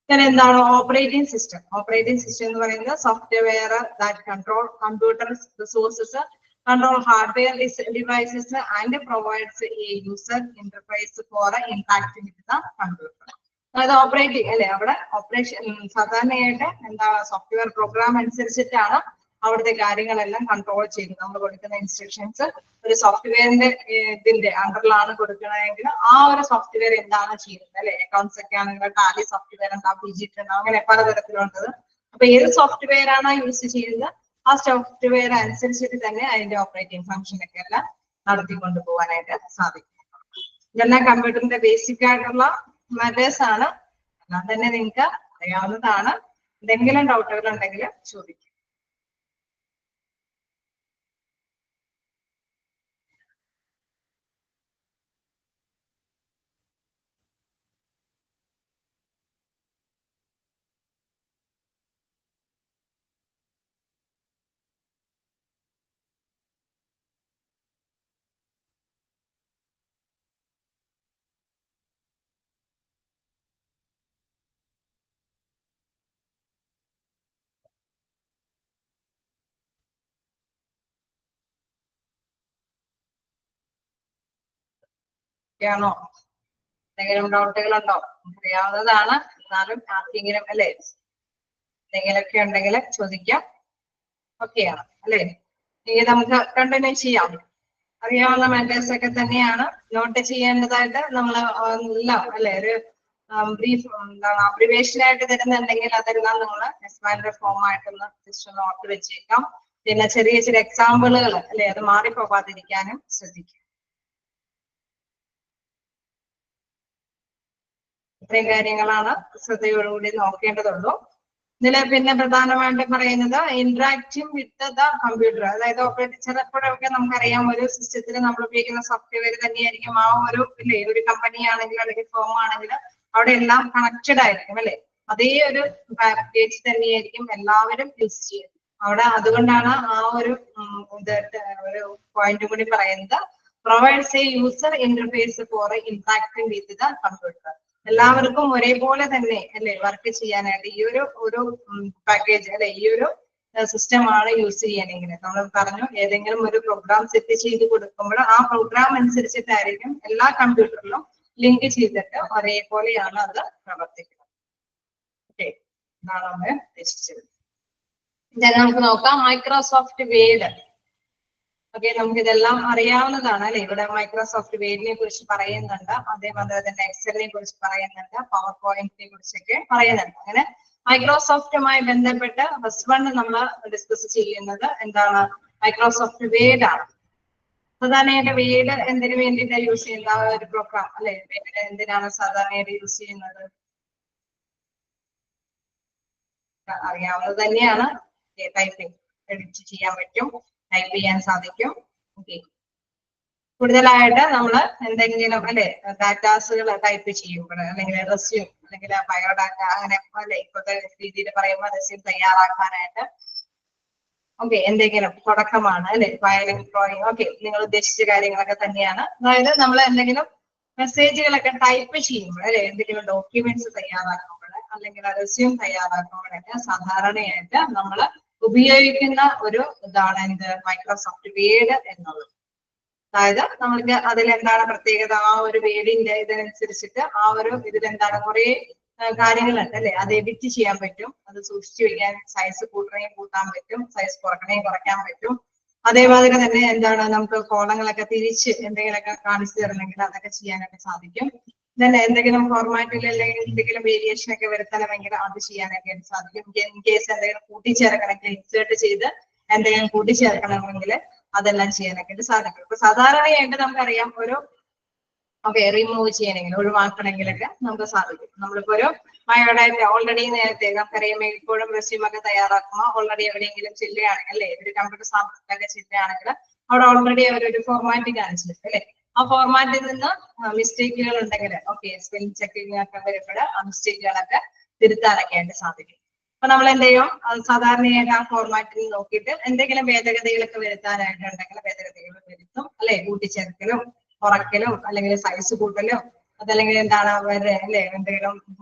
എന്താണ് ഓപ്പറേറ്റിംഗ് സിസ്റ്റം? ഓപ്പറേറ്റിംഗ് സിസ്റ്റം എന്ന് പറയുന്നത് software that control computer resources, control hardware devices and provides a user interface for interacting with the computer. അതായത് ഓപ്പറേറ്റിംഗ് അല്ലെ, അവിടെ ഓപ്പറേഷൻ സാധാരണയായിട്ട് എന്താണ് സോഫ്റ്റ്വെയർ പ്രോഗ്രാം അനുസരിച്ചിട്ടാണ് അവിടുത്തെ കാര്യങ്ങളെല്ലാം കൺട്രോൾ ചെയ്യുന്നത്. നമ്മൾ കൊടുക്കുന്ന ഇൻസ്ട്രക്ഷൻസ് ഒരു സോഫ്റ്റ്വെയറിന്റെ ഇതിന്റെ അണ്ടറിലാണ് കൊടുക്കണമെങ്കിൽ ആ ഒരു സോഫ്റ്റ്വെയർ എന്താണ് ചെയ്യുന്നത് അല്ലെ. അക്കൗണ്ട്സ് ഒക്കെ ആണെങ്കിൽ ടാലി സോഫ്റ്റ്വെയർ ഉണ്ടാവും, ഡിജിറ്റ് ഉണ്ടാവും, അങ്ങനെ പലതരത്തിലുള്ളത്. അപ്പൊ ഏത് സോഫ്റ്റ്വെയർ ആണോ യൂസ് ചെയ്യുന്നത് ആ സോഫ്റ്റ്വെയർ അനുസരിച്ചിട്ട് തന്നെ അതിന്റെ ഓപ്പറേറ്റിംഗ് ഫംഗ്ഷൻ ഒക്കെ എല്ലാം നടത്തിക്കൊണ്ടു പോകാനായിട്ട് സാധിക്കും. ഇതെല്ലാം കമ്പ്യൂട്ടറിന്റെ ബേസിക് ആയിട്ടുള്ള മാറ്റേഴ്സ് ആണ്. എല്ലാം തന്നെ നിങ്ങൾക്ക് അറിയാവുന്നതാണ്. എന്തെങ്കിലും ഡൗട്ടുകൾ ഉണ്ടെങ്കിൽ ചോദിക്കും. ാണോ എന്തെങ്കിലും ഡൗട്ടുകൾ ഉണ്ടോ? അറിയാവുന്നതാണ്, എന്നാലും ആർക്കെങ്കിലും അല്ലെ എന്തെങ്കിലുമൊക്കെ ഉണ്ടെങ്കിൽ ചോദിക്കാം. ഓക്കെയാണ് അല്ലെ. ഇനി നമുക്ക് കണ്ടിന്യൂ ചെയ്യാം. അറിയാവുന്ന മാറ്റേഴ്സ് ഒക്കെ തന്നെയാണ്. നോട്ട് ചെയ്യേണ്ടതായിട്ട് നമ്മൾ എല്ലാം അല്ലെ ഒരു ബ്രീഫ് എന്താണ് അബ്രിവേഷൻ ആയിട്ട് തരുന്നുണ്ടെങ്കിൽ അതെല്ലാം നിങ്ങൾ എക്സ്പാൻഡഡ് ഫോം ആയിട്ടൊന്ന് ജസ്റ്റ് നോട്ട് വെച്ചേക്കാം. പിന്നെ ചെറിയ ചെറിയ എക്സാമ്പിളുകൾ അല്ലെ അത് മാറിപ്പോകാതിരിക്കാനും ശ്രദ്ധിക്കും. ഇത്രയും കാര്യങ്ങളാണ് ശ്രദ്ധയോടുകൂടി നോക്കേണ്ടതുള്ളൂ. ഇതില് പിന്നെ പ്രധാനമായിട്ടും പറയുന്നത് ഇന്ററാക്ടിങ് വിത്ത് ദ കമ്പ്യൂട്ടർ. അതായത് ഓപ്പറേറ്റിംഗ് ചിലപ്പോഴൊക്കെ നമുക്കറിയാം ഒരു സിസ്റ്റത്തിൽ നമ്മൾ ഉപയോഗിക്കുന്ന സോഫ്റ്റ്വെയർ തന്നെയായിരിക്കും ആ ഒരു ഇല്ലേ ഒരു കമ്പനി ആണെങ്കിൽ അല്ലെങ്കിൽ ഫേം ആണെങ്കിൽ അവിടെ എല്ലാം കണക്റ്റഡ് ആയിരിക്കും അല്ലെ. അതേ ഒരു പാക്കേജ് തന്നെയായിരിക്കും എല്ലാവരും യൂസ് ചെയ്യുന്നത് അവിടെ. അതുകൊണ്ടാണ് ആ ഒരു ഒരു പോയിന്റ് കൂടി പറയുന്നത് provides a user interface for interacting with the computer. എല്ലാവർക്കും ഒരേപോലെ തന്നെ അല്ലെ വർക്ക് ചെയ്യാനായിട്ട് ഈ ഒരു പാക്കേജ് അല്ലെ ഈ ഒരു സിസ്റ്റം ആണ് യൂസ് ചെയ്യാനെങ്കിൽ നമ്മൾ പറഞ്ഞു ഏതെങ്കിലും ഒരു പ്രോഗ്രാം സെറ്റ് ചെയ്ത് കൊടുക്കുമ്പോൾ ആ പ്രോഗ്രാം അനുസരിച്ചിട്ടായിരിക്കും എല്ലാ കമ്പ്യൂട്ടറിലും ലിങ്ക് ചെയ്തിട്ട് ഒരേപോലെയാണ് അത് പ്രവർത്തിക്കുന്നത്. ഓക്കെ, ഇതാണ് നമ്മൾ ഉദ്ദേശിച്ചത്. നമുക്ക് നോക്കാം മൈക്രോസോഫ്റ്റ് വേഡ്. ഓക്കെ, നമുക്ക് ഇതെല്ലാം അറിയാവുന്നതാണ് അല്ലെ. ഇവിടെ മൈക്രോസോഫ്റ്റ് വേഡിനെ കുറിച്ച് പറയുന്നുണ്ട്, അതേപോലെ തന്നെ എക്സലിനെ കുറിച്ച് പറയുന്നുണ്ട്, പവർ പോയിന്റിനെ കുറിച്ചൊക്കെ പറയുന്നുണ്ട്. അങ്ങനെ മൈക്രോസോഫ്റ്റുമായി ബന്ധപ്പെട്ട് ഫസ്റ്റ് വൺ നമ്മൾ ഡിസ്കസ് ചെയ്യുന്നത് എന്താണ്? മൈക്രോസോഫ്റ്റ് വേഡ് ആണ്. സാധാരണയായിട്ട് വേഡ് എന്തിനു വേണ്ടിയിട്ടാണ് യൂസ് ചെയ്യുന്ന ഒരു പ്രോഗ്രാം അല്ലെ? വേഡ് എന്തിനാണ് സാധാരണയായിട്ട് യൂസ് ചെയ്യുന്നത്? അറിയാവുന്നത് തന്നെയാണ്. ടൈപ്പിംഗ് എഡിറ്റ് ചെയ്യാൻ പറ്റും, ടൈപ്പ് ചെയ്യാൻ സാധിക്കും. ഓക്കെ, കൂടുതലായിട്ട് നമ്മൾ എന്തെങ്കിലും അല്ലെ ഡാറ്റാസുകൾ ടൈപ്പ് ചെയ്യുമ്പോൾ അല്ലെങ്കിൽ റെസ്യൂം അല്ലെങ്കിൽ ബയോഡാറ്റ അങ്ങനെ അല്ലെ ഇപ്പോഴത്തെ രീതിയിൽ പറയുമ്പോൾ റെസ്യൂം തയ്യാറാക്കാനായിട്ട് ഓക്കെ എന്തെങ്കിലും തുടക്കമാണ് അല്ലെ, ഫയലിംഗ്, ഡ്രോയിങ്, ഓക്കെ നിങ്ങൾ ഉദ്ദേശിച്ച കാര്യങ്ങളൊക്കെ തന്നെയാണ്. അതായത് നമ്മൾ എന്തെങ്കിലും മെസ്സേജുകളൊക്കെ ടൈപ്പ് ചെയ്യുമ്പോൾ അല്ലെ, എന്തെങ്കിലും ഡോക്യുമെന്റ്സ് തയ്യാറാക്കുമ്പോൾ അല്ലെങ്കിൽ റെസ്യൂം തയ്യാറാക്കുമ്പോഴൊക്കെ സാധാരണയായിട്ട് നമ്മൾ ഉപയോഗിക്കുന്ന ഒരു ഇതാണ് എന്ത്? മൈക്രോസോഫ്റ്റ് വേഡ് എന്നുള്ളത്. അതായത് നമ്മൾക്ക് അതിലെന്താണ് പ്രത്യേകത? ആ ഒരു വേഡിന്റെ ഇതിനനുസരിച്ചിട്ട് ആ ഒരു ഇതിലെന്താണ് കുറെ കാര്യങ്ങളുണ്ട് അല്ലെ. അത് എഡിറ്റ് ചെയ്യാൻ പറ്റും, അത് സൂക്ഷിച്ചു വെക്കാൻ, സൈസ് കൂട്ടണമെങ്കിൽ കൂട്ടാൻ പറ്റും, സൈസ് കുറക്കണമെങ്കിൽ കുറയ്ക്കാൻ പറ്റും. അതേപോലെ തന്നെ എന്താണ് നമുക്ക് കോളങ്ങളൊക്കെ തിരിച്ച് എന്തെങ്കിലുമൊക്കെ കാണിച്ചു തരണമെങ്കിൽ അതൊക്കെ ചെയ്യാനൊക്കെ സാധിക്കും. തന്നെ എന്തെങ്കിലും ഫോർമാറ്റിൽ അല്ലെങ്കിൽ എന്തെങ്കിലും വേരിയേഷൻ ഒക്കെ വരുത്തണമെങ്കിൽ അത് ചെയ്യാനൊക്കെ സാധിക്കും. ഇൻ കേസ് എന്തെങ്കിലും കൂട്ടിച്ചേർക്കണമെങ്കിൽ ഇൻസേർട്ട് ചെയ്ത് എന്തെങ്കിലും കൂട്ടിച്ചേർക്കണമെങ്കിൽ അതെല്ലാം ചെയ്യാനൊക്കെ സാധിക്കും. ഇപ്പൊ സാധാരണയായിട്ട് നമുക്കറിയാം ഒരു ഓക്കെ റിമൂവ് ചെയ്യണമെങ്കിൽ ഒഴിവാക്കണമെങ്കിലൊക്കെ നമുക്ക് സാധിക്കും. നമ്മളിപ്പോ ഒരു ബയോഡാറ്റ ഓൾറെഡി നേരത്തെ നമുക്കറിയാം ഇപ്പോഴും റെസ്യൂം ഒക്കെ തയ്യാറാക്കുമ്പോൾ ഓൾറെഡി എവിടെയെങ്കിലും ചെല്ലുകയാണെങ്കിൽ അല്ലെ, ഒരു കമ്പ്യൂട്ടർ സ്ഥാപനത്തിലൊക്കെ ചെല്ലുകയാണെങ്കിൽ അവിടെ ഓൾറെഡി അവരൊരു ഫോർമാറ്റ് കാണിച്ചിട്ടുണ്ട് അല്ലെ. ആ ഫോർമാറ്റിൽ നിന്ന് മിസ്റ്റേക്കുകൾ ഉണ്ടെങ്കിൽ ഓക്കെ സ്പെല്ലിംഗ് ചെക്കിംഗ് ഒക്കെ വരുമ്പോൾ ആ മിസ്റ്റേക്കുകളൊക്കെ തിരുത്താനൊക്കെ ആയിട്ട് സാധിക്കും. അപ്പൊ നമ്മൾ എന്ത് ചെയ്യും? സാധാരണയായിട്ട് ആ ഫോർമാറ്റിൽ നോക്കിയിട്ട് എന്തെങ്കിലും ഭേദഗതികളൊക്കെ വരുത്താനായിട്ടുണ്ടെങ്കിൽ ഭേദഗതികൾ വരുത്തും അല്ലെ, കൂട്ടിച്ചേർക്കലും കുറയ്ക്കലും അല്ലെങ്കിൽ സൈസ് കൂട്ടലും അതല്ലെങ്കിൽ എന്താണ് അവരുടെ അല്ലെ എന്തെങ്കിലും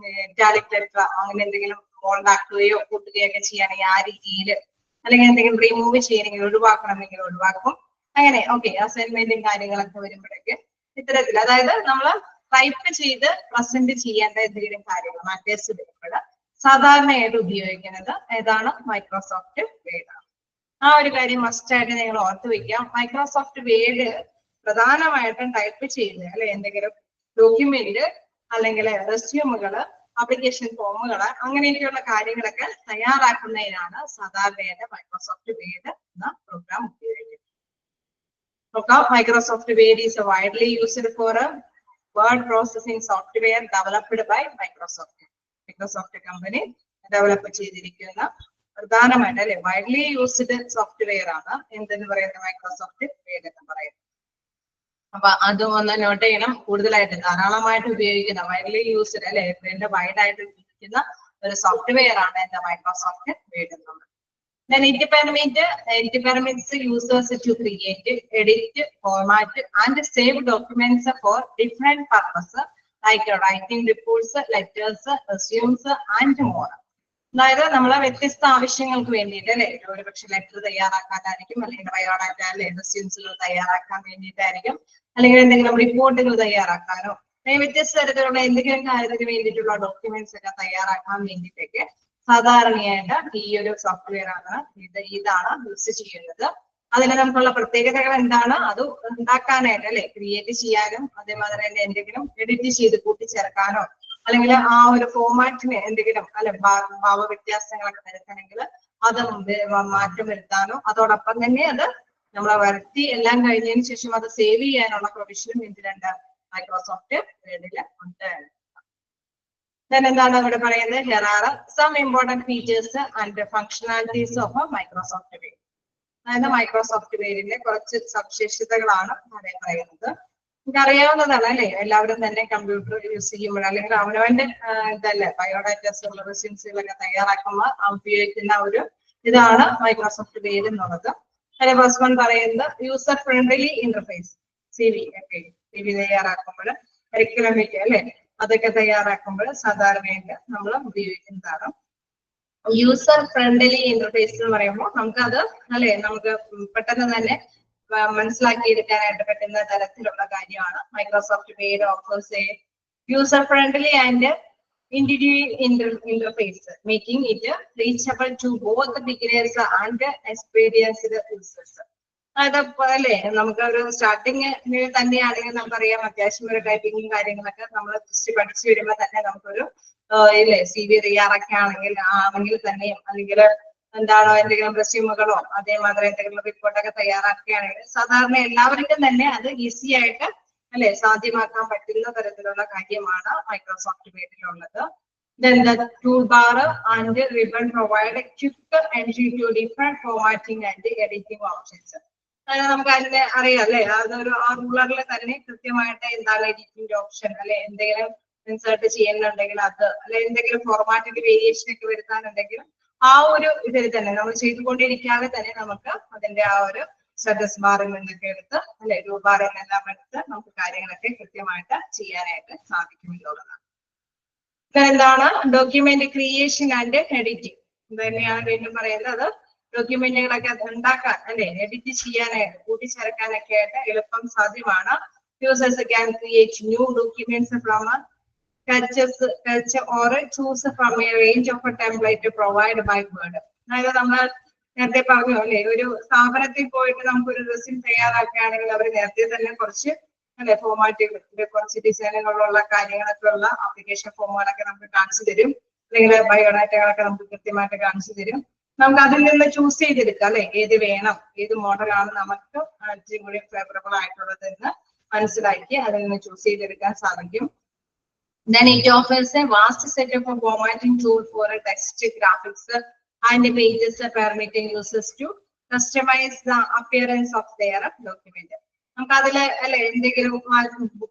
ഇറ്റാലിക് ലെറ്റർ അങ്ങനെ എന്തെങ്കിലും ബോൾഡ് ആക്കുകയോ കൂട്ടുകയോ ഒക്കെ ചെയ്യുകയാണെങ്കിൽ ആ രീതിയിൽ, അല്ലെങ്കിൽ എന്തെങ്കിലും റിമൂവ് ചെയ്യണമെങ്കിൽ ഒഴിവാക്കണമെങ്കിൽ ഒഴിവാക്കും. അങ്ങനെ ഓക്കെ അസൈൻമെന്റും കാര്യങ്ങളൊക്കെ വരുമ്പോഴേക്ക് ഇത്തരത്തിൽ അതായത് നമ്മൾ ടൈപ്പ് ചെയ്ത് പ്രസന്റ് ചെയ്യേണ്ട എന്തെങ്കിലും കാര്യങ്ങൾ മാറ്റേഴ്സ് വരുമ്പോൾ സാധാരണയായിട്ട് ഉപയോഗിക്കുന്നത് ഏതാണ്? മൈക്രോസോഫ്റ്റ് വേഡ് ആണ്. ആ ഒരു കാര്യം മസ്റ്റ് ആയിട്ട് നിങ്ങൾ ഓർത്ത് വെക്കാം. മൈക്രോസോഫ്റ്റ് വേഡ് പ്രധാനമായിട്ടും ടൈപ്പ് ചെയ്ത് അല്ലെ എന്തെങ്കിലും ഡോക്യുമെന്റ് അല്ലെങ്കിൽ റെസ്യൂമുകള്, ആപ്ലിക്കേഷൻ ഫോമുകള് അങ്ങനെയൊക്കെയുള്ള കാര്യങ്ങളൊക്കെ തയ്യാറാക്കുന്നതിനാണ് സാധാരണയായിട്ട് മൈക്രോസോഫ്റ്റ് വേഡ് എന്ന പ്രോഗ്രാം ഉപയോഗിക്കുന്നത്. Microsoft Word is widely used for a word processing software developed by Microsoft. Microsoft company develop ചെയ്തിരിക്കുന്ന പ്രധാനമായിട്ട് അല്ലെ വൈഡ്ലി യൂസ്ഡ് സോഫ്റ്റ്വെയർ ആണ് എന്തെന്ന് പറയുന്നത്? മൈക്രോസോഫ്റ്റ് വേഡ് എന്ന് പറയുന്നത്. അപ്പൊ അതും ഒന്ന് നോട്ട് ചെയ്യണം. കൂടുതലായിട്ട് ധാരാളമായിട്ട് ഉപയോഗിക്കുന്ന വൈഡ്ലി യൂസ്ഡ് അല്ലെ വൈഡ് ആയിട്ട് ഉപയോഗിക്കുന്ന ഒരു സോഫ്റ്റ്വെയർ ആണ് എന്താ? മൈക്രോസോഫ്റ്റ് വേഡ് എന്നുള്ളത്. Then it permits users to create, edit, format, and save documents for different purposes like writing reports, letters, resumes, and more. അതായത് നമ്മളെ വ്യത്യസ്ത ആവശ്യങ്ങൾക്ക് വേണ്ടിയിട്ട് അല്ലെ, ഒരു പക്ഷെ ലെറ്റർ തയ്യാറാക്കാനായിരിക്കും, അല്ലെങ്കിൽ ബയോഡാറ്റ അല്ലെ റെസ്യൂംസുകൾ തയ്യാറാക്കാൻ വേണ്ടിയിട്ടായിരിക്കും, അല്ലെങ്കിൽ എന്തെങ്കിലും റിപ്പോർട്ടുകൾ തയ്യാറാക്കാനോ വ്യത്യസ്ത തരത്തിലുള്ള എന്തെങ്കിലും കാര്യത്തിന് വേണ്ടിയിട്ടുള്ള ഡോക്യുമെന്റ്സ് ഒക്കെ തയ്യാറാക്കാൻ വേണ്ടിയിട്ടൊക്കെ സാധാരണയായിട്ട് ഈ ഒരു സോഫ്റ്റ്വെയർ ആണ് ഇതാണ് യൂസ് ചെയ്യുന്നത്. അതിന് നമുക്കുള്ള പ്രത്യേകതകൾ എന്താണ്? അത് ഉണ്ടാക്കാനായിട്ട് അല്ലെ ക്രിയേറ്റ് ചെയ്യാനും അതേമാതിരി തന്നെ എന്തെങ്കിലും എഡിറ്റ് ചെയ്ത് കൂട്ടിച്ചേർക്കാനോ അല്ലെങ്കിൽ ആ ഒരു ഫോർമാറ്റിന് എന്തെങ്കിലും അല്ലെ ഭാവ വ്യത്യാസങ്ങളൊക്കെ വരുത്തണമെങ്കിൽ അത് മാറ്റം വരുത്താനോ അതോടൊപ്പം തന്നെ അത് നമ്മളെ വരുത്തി എല്ലാം കഴിഞ്ഞതിന് ശേഷം അത് സേവ് ചെയ്യാനുള്ള പ്രൊവിഷനും ഇതിലുണ്ട്, മൈക്രോസോഫ്റ്റ് വേഡില് ഉണ്ട്. എന്താണ് ഇവിടെ പറയുന്നത്? Here are some important features and functionalities of Microsoft Word. അതായത് മൈക്രോസോഫ്റ്റ് വേഡിന്റെ കുറച്ച് സവിശേഷതകളാണ് ഇവിടെ പറയുന്നത്. നമുക്ക് അറിയാവുന്നതാണ് അല്ലെ, എല്ലാവരും തന്നെ കമ്പ്യൂട്ടർ യൂസ് ചെയ്യുമ്പോൾ അല്ലെങ്കിൽ അവനവന്റെ ഇതല്ലേ ബയോഡാറ്റാസ് റെസ്യൂംസുകളൊക്കെ തയ്യാറാക്കുമ്പോൾ ഉപയോഗിക്കുന്ന ഒരു ഇതാണ് മൈക്രോസോഫ്റ്റ് വേഡ് എന്നുള്ളത്. അതിലെ ഫസ്റ്റ് വൺ പറയുന്നത് യൂസർ ഫ്രണ്ട്ലി ഇന്റർഫേസ്. CV തയ്യാറാക്കുമ്പോൾ കരിക്കുലം അല്ലെ അതൊക്കെ തയ്യാറാക്കുമ്പോൾ സാധാരണയായിട്ട് നമ്മൾ ഉപയോഗിക്കുന്നതാണ്. യൂസർ ഫ്രണ്ട്ലി ഇന്റർഫേസ് എന്ന് പറയുമ്പോൾ നമുക്ക് അത് അല്ലെ നമുക്ക് പെട്ടെന്ന് തന്നെ മനസ്സിലാക്കിയെടുക്കാനായിട്ട് പറ്റുന്ന തരത്തിലുള്ള കാര്യമാണ്. Microsoft word offers A user friendly and intuitive interface, making it reachable to both beginners and experienced users. അല്ലേ നമുക്ക് ഒരു സ്റ്റാർട്ടിങ് തന്നെയാണെങ്കിൽ നമുക്കറിയാം അത്യാവശ്യം ഒരു ടൈപ്പിങ്ങും കാര്യങ്ങളൊക്കെ നമ്മൾ ജസ്റ്റ് പഠിച്ചു വരുമ്പോൾ തന്നെ നമുക്കൊരു ഇല്ലേ CV ആണെങ്കിൽ തന്നെയും അല്ലെങ്കിൽ എന്താണോ എന്തെങ്കിലും റെസ്യൂമുകളോ അതേമാതിരി എന്തെങ്കിലും റിപ്പോർട്ടൊക്കെ തയ്യാറാക്കുകയാണെങ്കിൽ സാധാരണ എല്ലാവർക്കും തന്നെ അത് ഈസി ആയിട്ട് അല്ലെ സാധ്യമാക്കാൻ പറ്റുന്ന തരത്തിലുള്ള കാര്യമാണ് Microsoft വേർഡിലുള്ളത്. Then the toolbar and ribbon provide a quick entry to different formatting and editing options. നമുക്ക് അതിനെ അറിയാം അല്ലെ അതൊരു ആ റൂളറിൽ തന്നെ കൃത്യമായിട്ട് എന്താണ് എഡിറ്റിംഗ് ഓപ്ഷൻ അല്ലെ എന്തെങ്കിലും ഇൻസേർട്ട് ചെയ്യുന്നുണ്ടെങ്കിൽ അത് അല്ലെ എന്തെങ്കിലും ഫോർമാറ്റിൽ വേരിയേഷൻ ഒക്കെ വരുത്താനുണ്ടെങ്കിൽ ആ ഒരു ഇതിൽ തന്നെ നമ്മൾ ചെയ്തുകൊണ്ടിരിക്കാതെ തന്നെ നമുക്ക് അതിന്റെ ആ ഒരു സ്റ്റാറ്റസ് ബാറിൽ നിന്നൊക്കെ എടുത്ത് അല്ലെ ടൂൾ ബാറിൽ നിന്നെല്ലാം എടുത്ത് നമുക്ക് കാര്യങ്ങളൊക്കെ കൃത്യമായിട്ട് ചെയ്യാനായിട്ട് സാധിക്കുമെന്നുള്ളതാണ്. എന്താണ് ഡോക്യുമെന്റ് ക്രിയേഷൻ ആൻഡ് എഡിറ്റിംഗ് തന്നെയാണ് വീണ്ടും പറയുന്നത്. ഡോക്യുമെന്റുകളൊക്കെ ഉണ്ടാക്കാൻ അല്ലെ എഡിറ്റ് ചെയ്യാനായിട്ട് കൂട്ടിച്ചേർക്കാനൊക്കെ ആയിട്ട് എളുപ്പം സാധ്യമാണ്. Users can create new documents from sketch or choose from a range of a template provided by Word. അതായത് നമ്മൾ നേരത്തെ പറഞ്ഞു അല്ലെ ഒരു സ്ഥാപനത്തിൽ പോയിട്ട് നമുക്കൊരു റെസ്യൂം തയ്യാറാക്കുകയാണെങ്കിൽ അവർ നേരത്തെ തന്നെ കുറച്ച് അല്ലെ ഫോർമാറ്റുകൾ കുറച്ച് ഡിസൈനുകളുള്ള കാര്യങ്ങളൊക്കെ ഉള്ള ആപ്ലിക്കേഷൻ ഫോമുകളൊക്കെ നമുക്ക് കാണിച്ചു തരും. അല്ലെങ്കിൽ ബയോഡാറ്റകളൊക്കെ നമുക്ക് കൃത്യമായിട്ട് കാണിച്ചു തരും. നമുക്ക് അതിൽ നിന്ന് ചൂസ് ചെയ്തെടുക്കാം അല്ലെ ഏത് വേണം ഏത് മോഡലാണ് നമുക്ക് ഇച്ചിരി കൂടി ഫേവറബിൾ ആയിട്ടുള്ളതെന്ന് മനസ്സിലാക്കി അതിൽ നിന്ന് ചൂസ് ചെയ്തെടുക്കാൻ സാധിക്കും. Then it offers a vast set of formatting tool for a text, graphics, and pages, permitting users to customize the appearance of their document. നമുക്ക് അതില് അല്ലെ എന്തെങ്കിലും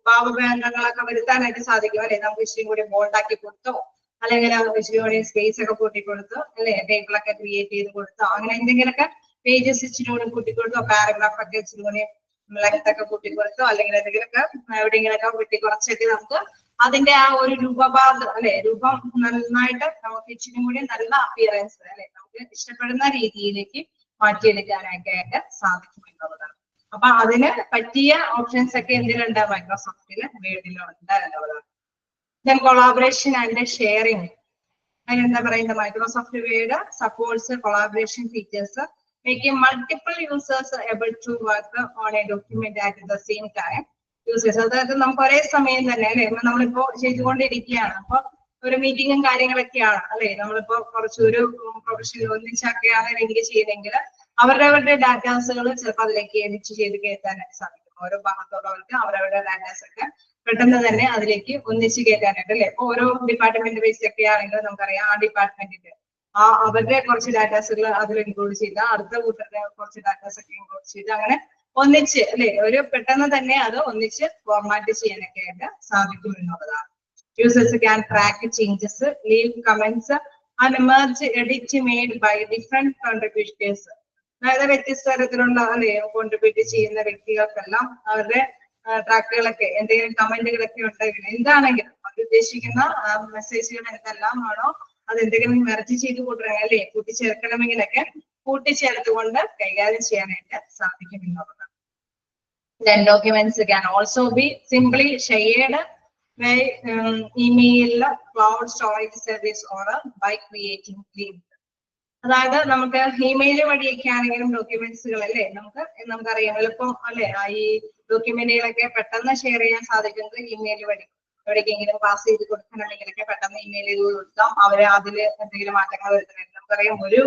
ഭാവഭേദങ്ങളൊക്കെ വരുത്താനായിട്ട് സാധിക്കും അല്ലെ നമുക്ക് ഇച്ചിരി കൂടി ബോൾഡ് ആക്കി കൊടുത്തോ അല്ലെങ്കിൽ ഇച്ചിരി കൂടി സ്പേസ് ഒക്കെ കൂട്ടിക്കൊടുത്തോ അല്ലെ ടേബിളൊക്കെ ക്രിയേറ്റ് ചെയ്ത് കൊടുത്തോ അങ്ങനെ എന്തെങ്കിലുമൊക്കെ പേജസ് ഇച്ചിരി കൂടി കൂട്ടിക്കൊടുത്തോ പാരഗ്രാഫ് ഒക്കെ ഇച്ചിരി കൂടി ലെങ്ത് ഒക്കെ കൂട്ടിക്കൊടുത്തോ അല്ലെങ്കിൽ എന്തെങ്കിലുമൊക്കെ എവിടെയെങ്കിലൊക്കെ വെട്ടിക്കുറച്ചൊക്കെ നമുക്ക് അതിന്റെ ആ ഒരു രൂപഭാഗം അല്ലെ രൂപം നന്നായിട്ട് നമുക്ക് ഇച്ചിരി കൂടി നല്ല അപ്പിയറൻസ് അല്ലെ നമുക്ക് ഇഷ്ടപ്പെടുന്ന രീതിയിലേക്ക് മാറ്റിയെടുക്കാനായിട്ട് സാധിക്കും എന്നുള്ളതാണ്. അപ്പൊ അതിന് പറ്റിയ ഓപ്ഷൻസ് ഒക്കെ എന്തിലുണ്ട് മൈക്രോസോഫ്റ്റില് വേർഡിലുണ്ട് എന്നുള്ളതാണ്. Then collaboration and sharing. അതിനെന്താ പറയുന്നത് Microsoft Word supports collaboration features making multiple users able to work on a document at the same time. Users അതായത് നമുക്ക് ഒരേ സമയം തന്നെ അല്ലെ നമ്മളിപ്പോ ചെയ്തുകൊണ്ടിരിക്കുകയാണ്. അപ്പൊ ഒരു മീറ്റിങ്ങും കാര്യങ്ങളൊക്കെയാണ് അല്ലെ നമ്മളിപ്പോ കുറച്ചൊരു പ്രൊഫഷണൽ ഒന്നിച്ചൊക്കെയാണ് ലിങ്ക് ചെയ്യുന്നതെങ്കിൽ അവരവരുടെ ഡാറ്റാസുകൾ ചിലപ്പോൾ അതിലേക്ക് എഡിറ്റ് ചെയ്ത് കയറ്റാനായിട്ട് സാധിക്കും. ഓരോ ഭാഗത്തുള്ളവർക്ക് അവരവരുടെ ഡാറ്റാസ് ഒക്കെ പെട്ടെന്ന് തന്നെ അതിലേക്ക് ഒന്നിച്ച് കയറ്റാനായിട്ട് അല്ലെ ഓരോ ഡിപ്പാർട്ട്മെന്റ് ബേസ് ഒക്കെ ആണെങ്കിൽ നമുക്കറിയാം ആ ഡിപ്പാർട്ട്മെന്റിന്റെ അവരുടെ കുറച്ച് ഡാറ്റാസുകൾ അതിൽ ഇൻക്ലൂഡ് ചെയ്ത് അടുത്ത കൂട്ടരുടെ കുറച്ച് ഡാറ്റാസ് ഒക്കെ ഇൻക്ലൂഡ് ചെയ്ത് അങ്ങനെ ഒന്നിച്ച് അല്ലെ ഒരു പെട്ടെന്ന് തന്നെ അത് ഒന്നിച്ച് ഫോർമാറ്റ് ചെയ്യാനൊക്കെ ആയിട്ട് സാധിക്കും എന്നുള്ളതാണ്. Users can track changes, leave comments and merge edit made by different contributors. അതായത് വ്യത്യസ്ത തരത്തിലുള്ള അല്ലെ കോൺട്രിബ്യൂട്ട് ചെയ്യുന്ന വ്യക്തികൾക്കെല്ലാം അവരുടെ ട്രാക്കുകളൊക്കെ എന്തെങ്കിലും കമന്റുകളൊക്കെ ഉണ്ടെങ്കിൽ എന്താണെങ്കിലും അവർ ഉദ്ദേശിക്കുന്ന മെസ്സേജുകൾ എന്തെല്ലാം ആണോ അത് എന്തെങ്കിലും മെർജ് ചെയ്ത് കൂട്ടണമെങ്കിൽ അല്ലെ കൂട്ടിച്ചേർക്കണമെങ്കിലൊക്കെ കൂട്ടിച്ചേർത്തുകൊണ്ട് കൈകാര്യം ചെയ്യാനായിട്ട് സാധിക്കും എന്നുള്ളതാണ്. Then documents can also be simply shared by email, cloud storage service or by creating link. അതായത് നമുക്ക് ഇമെയിൽ വഴിയൊക്കെ ആണെങ്കിലും ഡോക്യുമെന്റ്സുകൾ അല്ലേ നമുക്കറിയാം എളുപ്പം അല്ലെ ഈ ഡോക്യുമെന്റുകളൊക്കെ പെട്ടെന്ന് ഷെയർ ചെയ്യാൻ സാധിക്കുന്നത് ഇമെയിൽ വഴി. എവിടേക്കെങ്കിലും പാസ് ചെയ്ത് കൊടുക്കണമെങ്കിലൊക്കെ പെട്ടെന്ന് ഇമെയിൽ ചെയ്ത് കൊടുക്കാം. അവര് അതിൽ എന്തെങ്കിലും മാറ്റങ്ങൾ വരുത്തുന്നുണ്ട്. നമുക്കറിയാം ഒരു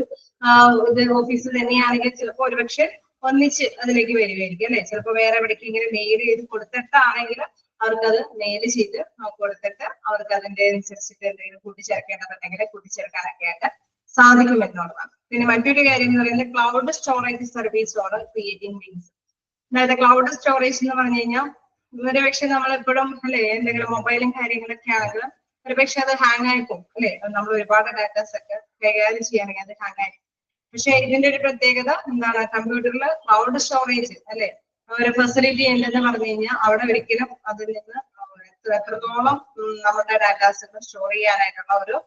ഓഫീസ് തന്നെയാണെങ്കിൽ ചിലപ്പോൾ ഒരുപക്ഷെ ഒന്നിച്ച് അതിലേക്ക് വരികയായിരിക്കും അല്ലെ ചിലപ്പോൾ വേറെ എവിടേക്കെങ്കിലും മെയിൽ ചെയ്ത് കൊടുത്തിട്ടാണെങ്കിൽ അവർക്കത് മെയിൽ ചെയ്ത് കൊടുത്തിട്ട് അവർക്ക് അതിന്റെ അനുസരിച്ചിട്ട് എന്തെങ്കിലും കൂട്ടിച്ചേർക്കേണ്ടതുണ്ടെങ്കിൽ കൂട്ടിച്ചേർക്കാനൊക്കെ ആയിട്ട് സാധിക്കും എന്നുള്ളതാണ്. പിന്നെ മറ്റൊരു കാര്യം എന്ന് പറയുന്നത് cloud storage service or creating links. അതായത് ക്ലൗഡ് സ്റ്റോറേജ് എന്ന് പറഞ്ഞു കഴിഞ്ഞാൽ ഒരുപക്ഷെ നമ്മളെപ്പോഴും അല്ലെ എന്തെങ്കിലും മൊബൈലും കാര്യങ്ങളൊക്കെ ആണെങ്കിൽ ഒരുപക്ഷെ അത് ഹാങ് ആയിപ്പോകും അല്ലെ നമ്മൾ ഒരുപാട് ഡാറ്റാസ് ഒക്കെ കൈകാര്യം ചെയ്യുകയാണെങ്കിൽ അത് ഹാങ് ആയി. പക്ഷെ ഇതിന്റെ ഒരു പ്രത്യേകത എന്താണ് കമ്പ്യൂട്ടറിൽ ക്ലൗഡ് സ്റ്റോറേജ് അല്ലെ ഒരു ഫെസിലിറ്റി ഉണ്ടെന്ന് പറഞ്ഞു കഴിഞ്ഞാൽ അവിടെ ഒരിക്കലും അതിൽ നിന്ന് എത്രത്തോളം നമ്മുടെ ഡാറ്റാസ് സ്റ്റോർ ചെയ്യാനായിട്ടുള്ള ഒരു